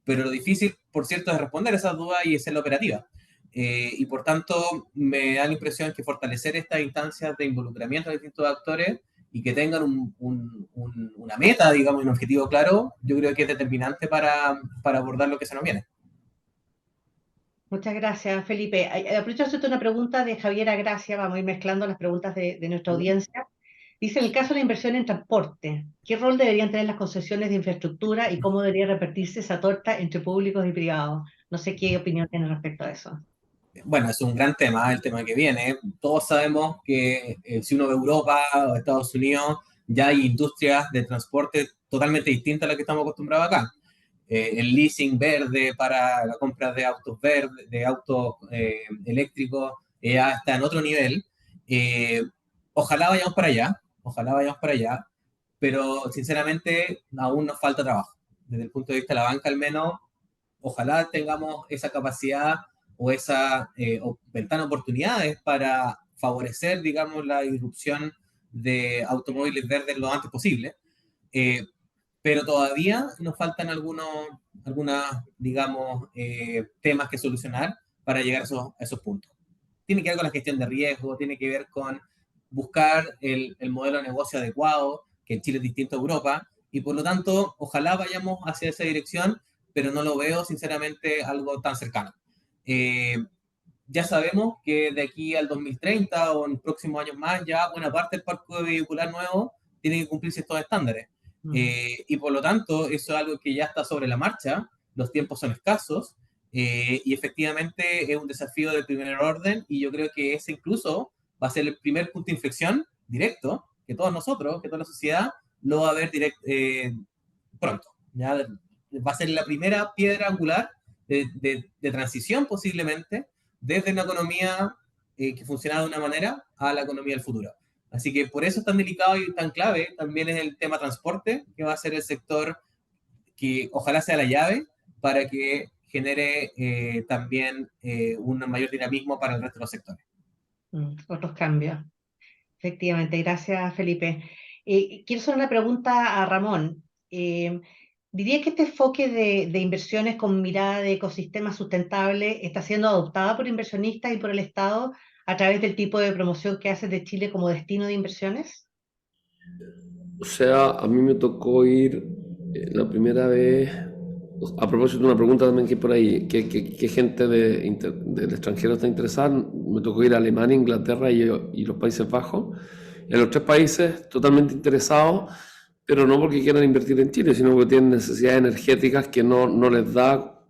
pero lo difícil, por cierto, es responder esas dudas y hacerla operativa. Y por tanto, me da la impresión que fortalecer estas instancias de involucramiento de distintos actores y que tengan una meta, digamos, un objetivo claro, yo creo que es determinante para abordar lo que se nos viene. muchas gracias, Felipe. Aprovecho de hacerte una pregunta de Javiera Gracia, vamos a ir mezclando las preguntas de nuestra audiencia. Dice, en el caso de la inversión en transporte, ¿qué rol deberían tener las concesiones de infraestructura y cómo debería repartirse esa torta entre públicos y privados? No sé qué opinión tiene respecto a eso. Bueno, es un gran tema, el tema que viene. Todos sabemos que si uno ve Europa o Estados Unidos, ya hay industrias de transporte totalmente distintas a las que estamos acostumbrados acá. El leasing verde para la compra de autos verdes, de autos eléctricos, ya está en otro nivel. Eh, ojalá vayamos para allá, pero sinceramente aún nos falta trabajo. Desde el punto de vista de la banca al menos, ojalá tengamos esa capacidad o esa ventana de oportunidades para favorecer, digamos, la irrupción de automóviles verdes lo antes posible. Eh, pero todavía nos faltan digamos, temas que solucionar para llegar a esos puntos. Tiene que ver con la gestión de riesgo, tiene que ver con buscar el modelo de negocio adecuado, que en Chile es distinto a Europa, y por lo tanto, ojalá vayamos hacia esa dirección, pero no lo veo, sinceramente, algo tan cercano. Eh, ya sabemos que de aquí al 2030 o en próximos años más, ya buena parte del parque vehicular nuevo tiene que cumplir ciertos estándares. Y por lo tanto, eso es algo que ya está sobre la marcha, los tiempos son escasos, y efectivamente es un desafío de primer orden, y yo creo que ese incluso va a ser el primer punto de inflexión directo, que todos nosotros, que toda la sociedad, lo va a ver pronto. ¿Ya? Va a ser la primera piedra angular de transición posiblemente, desde una economía que funciona de una manera a la economía del futuro. Así que por eso es tan delicado y tan clave también es el tema transporte, que va a ser el sector que ojalá sea la llave para que genere también un mayor dinamismo para el resto de los sectores. Otros cambios. Efectivamente, gracias Felipe. Quiero hacer una pregunta a Ramón. ¿Diría que este enfoque de inversiones con mirada de ecosistema sustentable está siendo adoptada por inversionistas y por el Estado a través del tipo de promoción que hace de Chile como destino de inversiones? O sea, a mí me tocó ir la primera vez, a propósito de una pregunta también que hay por ahí, ¿qué gente del extranjero está interesada? Me tocó ir a Alemania, Inglaterra y los Países Bajos. En los tres países totalmente interesados, pero no porque quieran invertir en Chile, sino porque tienen necesidades energéticas que no les da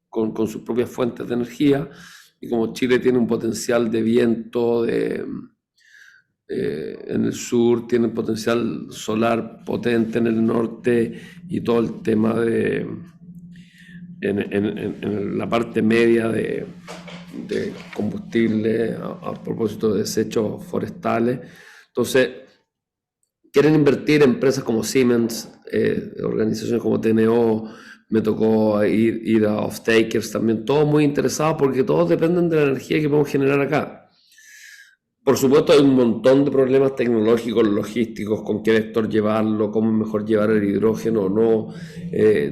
con sus propias fuentes de energía. Y como Chile tiene un potencial de viento en el sur, tiene potencial solar potente en el norte y todo el tema en la parte media de combustible a propósito de desechos forestales. Entonces, quieren invertir en empresas como Siemens, organizaciones como TNO, me tocó ir a off-takers también, todos muy interesados porque todos dependen de la energía que podemos generar acá. Por supuesto hay un montón de problemas tecnológicos, logísticos, con qué vector llevarlo, cómo es mejor llevar el hidrógeno o no,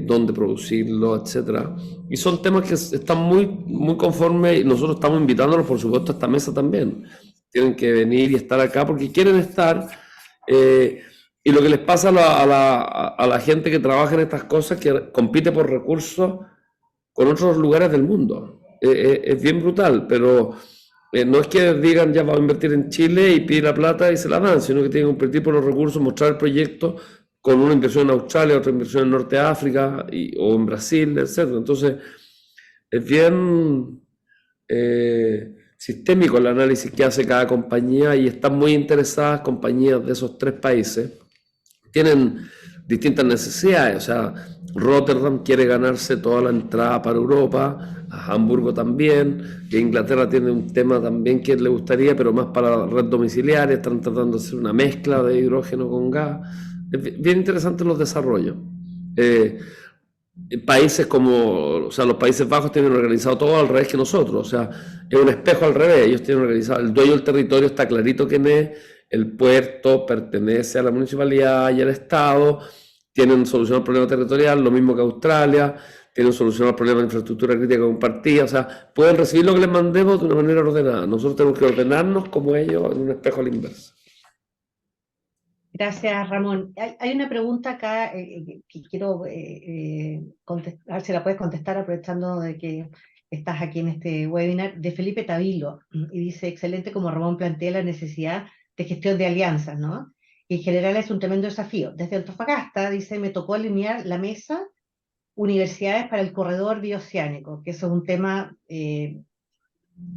dónde producirlo, etc. Y son temas que están muy conformes y nosotros estamos invitándolos, por supuesto, a esta mesa también. Tienen que venir y estar acá porque quieren estar. Y lo que les pasa a la gente que trabaja en estas cosas, que compite por recursos con otros lugares del mundo. Es bien brutal, pero no es que digan ya vamos a invertir en Chile y pide la plata y se la dan, sino que tienen que competir por los recursos, mostrar el proyecto con una inversión en Australia, otra inversión en Norte de África o en Brasil, etc. Entonces, es bien sistémico el análisis que hace cada compañía y están muy interesadas compañías de esos tres países. Tienen distintas necesidades, o sea, Rotterdam quiere ganarse toda la entrada para Europa, a Hamburgo también, y Inglaterra tiene un tema también que le gustaría, pero más para la red domiciliaria, están tratando de hacer una mezcla de hidrógeno con gas. Es bien interesante los desarrollos. Países como, o sea, los Países Bajos tienen organizado todo al revés que nosotros, o sea, es un espejo al revés, ellos tienen organizado, el dueño del territorio está clarito quién es, el puerto pertenece a la municipalidad y al Estado, tienen solucionado el problema territorial, lo mismo que Australia, tienen solucionado el problema de infraestructura crítica compartida, o sea, pueden recibir lo que les mandemos de una manera ordenada, nosotros tenemos que ordenarnos como ellos en un espejo a la inversa. Gracias, Ramón. Hay una pregunta acá que quiero contestar, a ver si la puedes contestar aprovechando de que estás aquí en este webinar, de Felipe Tavilo, y dice, excelente como Ramón plantea la necesidad de gestión de alianzas, ¿no? Y en general es un tremendo desafío. Desde Antofagasta, dice, me tocó alinear la mesa universidades para el corredor bioceánico, que eso es un tema que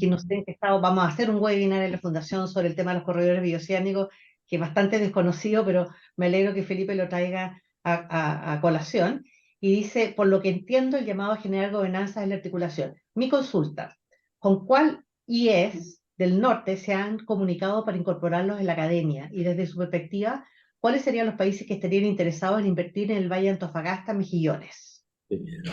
no sé en qué estado, vamos a hacer un webinar en la Fundación sobre el tema de los corredores bioceánicos, que es bastante desconocido, pero me alegro que Felipe lo traiga a colación. Y dice, por lo que entiendo, el llamado a generar gobernanza es la articulación. Mi consulta, ¿con cuál IES del norte se han comunicado para incorporarlos en la academia? Y desde su perspectiva, ¿cuáles serían los países que estarían interesados en invertir en el Valle de Antofagasta, Mejillones?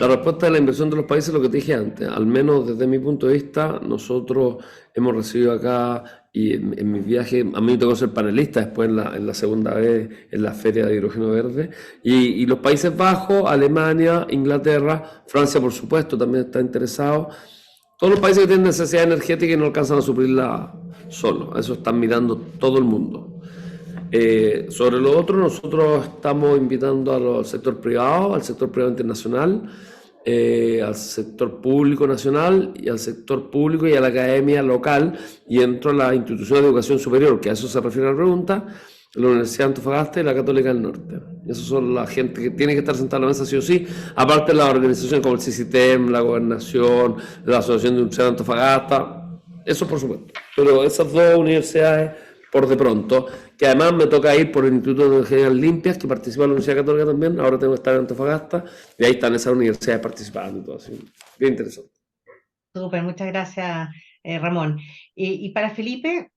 La respuesta de la inversión de los países es lo que te dije antes, al menos desde mi punto de vista, nosotros hemos recibido acá y en mis viajes, a mí me tocó ser panelista después en la segunda vez en la Feria de Hidrógeno Verde, y los Países Bajos, Alemania, Inglaterra, Francia por supuesto también está interesado, todos los países que tienen necesidad energética y no alcanzan a suplirla solo, a eso están mirando todo el mundo. Sobre lo otro, nosotros estamos invitando al sector privado internacional, al sector público nacional y al sector público y a la academia local y dentro de la institución de educación superior, que a eso se refiere la pregunta, la Universidad de Antofagasta y la Católica del Norte. Esas son la gente que tiene que estar sentada en la mesa sí o sí, aparte de las organizaciones como el CICITEM, la Gobernación, la Asociación de Universidad de Antofagasta, eso por supuesto. Pero esas dos universidades, por de pronto, que además me toca ir por el Instituto de Energías Limpias, que participa en la Universidad Católica también, ahora tengo que estar en Antofagasta, y ahí están esas universidades participando y todo así. Bien interesante. Súper, muchas gracias, Ramón. Y para Felipe,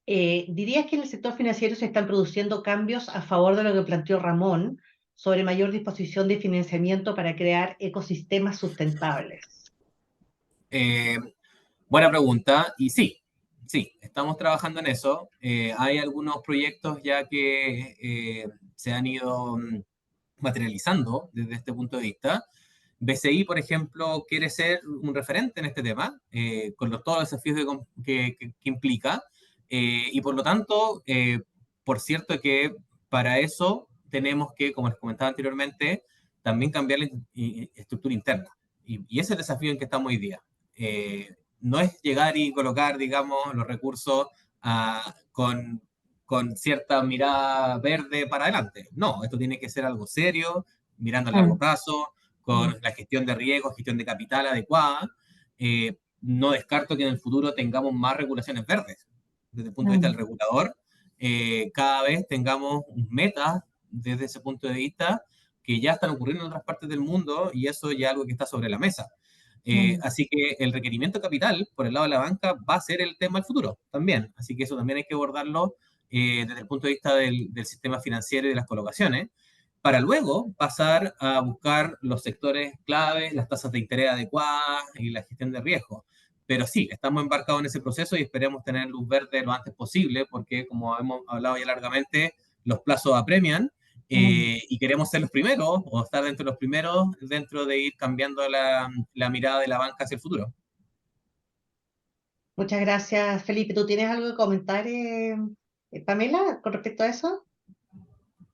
¿dirías que en el sector financiero se están produciendo cambios a favor de lo que planteó Ramón sobre mayor disposición de financiamiento para crear ecosistemas sustentables? Eh, Buena pregunta, y sí, sí, estamos trabajando en eso. Hay algunos proyectos ya que se han ido materializando desde este punto de vista. BCI, por ejemplo, quiere ser un referente en este tema, con todos los desafíos que implica, y por lo tanto, por cierto que para eso tenemos que, como les comentaba anteriormente, también cambiar la estructura interna. Y ese es el desafío en que estamos hoy día. No es llegar y colocar, digamos, los recursos con cierta mirada verde para adelante. No, esto tiene que ser algo serio, mirando a largo Mm, plazo, mm, con la gestión de riesgos, gestión de capital adecuada. No descarto que en el futuro tengamos más regulaciones verdes. Desde el punto de vista del mm, regulador, cada vez tengamos metas desde ese punto de vista que ya están ocurriendo en otras partes del mundo y eso ya es algo que está sobre la mesa. mm. Así que el requerimiento de capital por el lado de la banca va a ser el tema del futuro también. Así que eso también hay que abordarlo desde el punto de vista del sistema financiero y de las colocaciones, para luego pasar a buscar los sectores claves, las tasas de interés adecuadas y la gestión de riesgo. Pero sí, estamos embarcados en ese proceso y esperemos tener luz verde lo antes posible, porque como hemos hablado ya largamente, los plazos apremian Mm. y queremos ser los primeros o estar dentro de los primeros dentro de ir cambiando la mirada de la banca hacia el futuro. Muchas gracias, Felipe. ¿Tú tienes algo que comentar, Pamela, con respecto a eso?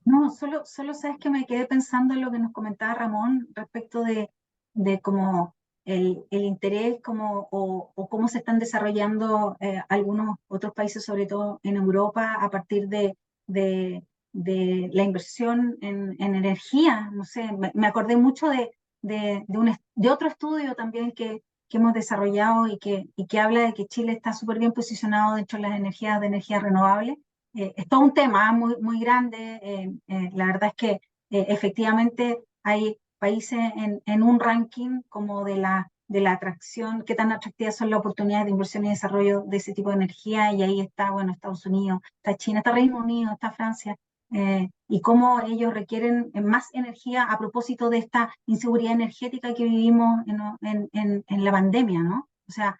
No, solo sabes que me quedé pensando en lo que nos comentaba Ramón respecto de cómo el interés como, o cómo se están desarrollando algunos otros países, sobre todo en Europa, a partir de, de la inversión en energía. No sé, me acordé mucho de otro estudio también que hemos desarrollado y que habla de que Chile está súper bien posicionado dentro de las energías de energía renovable. Es todo un tema muy, muy grande. La verdad es que efectivamente hay países en un ranking como de la atracción, qué tan atractivas son las oportunidades de inversión y desarrollo de ese tipo de energía, y ahí está, bueno, Estados Unidos, está China, está Reino Unido, está Francia, y cómo ellos requieren más energía a propósito de esta inseguridad energética que vivimos en la pandemia, ¿no? O sea,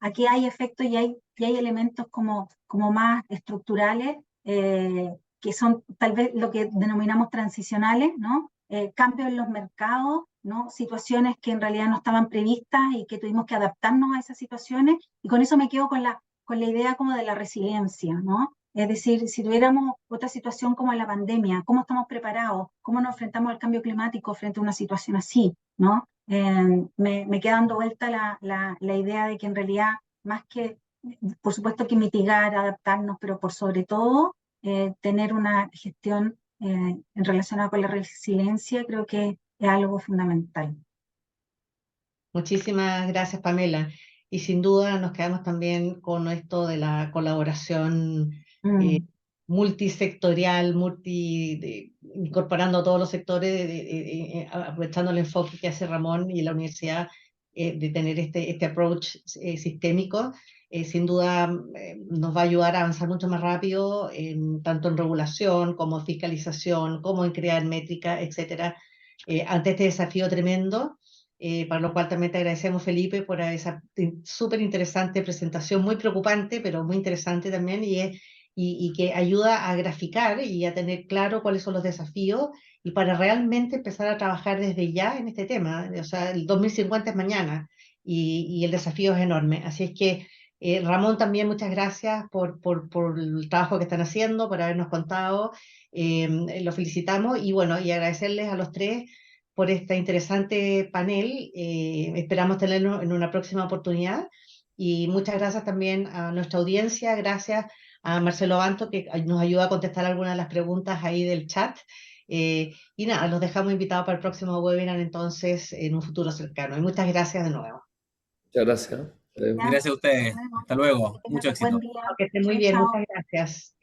aquí hay efectos y hay elementos como más estructurales, que son tal vez lo que denominamos transicionales, ¿no? Cambios en los mercados, ¿no? Situaciones que en realidad no estaban previstas y que tuvimos que adaptarnos a esas situaciones. Y con eso me quedo con la idea como de la resiliencia, ¿no? Es decir, si tuviéramos otra situación como la pandemia, ¿cómo estamos preparados? ¿Cómo nos enfrentamos al cambio climático frente a una situación así? ¿No? Me queda dando vuelta la idea de que en realidad, más que, por supuesto que mitigar, adaptarnos, pero por sobre todo tener una gestión relacionada con la resiliencia, creo que es algo fundamental. Muchísimas gracias, Pamela. Y sin duda nos quedamos también con esto de la colaboración eh, Mm, multisectorial, incorporando a todos los sectores, aprovechando el enfoque que hace Ramón y la universidad, de tener este approach sistémico. Sin duda nos va a ayudar a avanzar mucho más rápido, tanto en regulación como fiscalización, como en crear métricas, etcétera, ante este desafío tremendo, para lo cual también te agradecemos, Felipe, por esa súper interesante presentación, muy preocupante, pero muy interesante también, y que ayuda a graficar y a tener claro cuáles son los desafíos y para realmente empezar a trabajar desde ya en este tema. O sea, el 2050 es mañana y el desafío es enorme. Así es que, Ramón, también muchas gracias por el trabajo que están haciendo, por habernos contado. Lo felicitamos y bueno, y agradecerles a los tres por este interesante panel. Esperamos tenerlo en una próxima oportunidad. Y muchas gracias también a nuestra audiencia. Gracias a Marcelo Banto, que nos ayuda a contestar algunas de las preguntas ahí del chat. Y nada, los dejamos invitados para el próximo webinar entonces en un futuro cercano. Y muchas gracias de nuevo. Muchas gracias. Ya, Gracias a ustedes. luego. Hasta luego. Que Mucho tengan buen éxito. día. Que estén muy Chao, bien, chao. muchas gracias.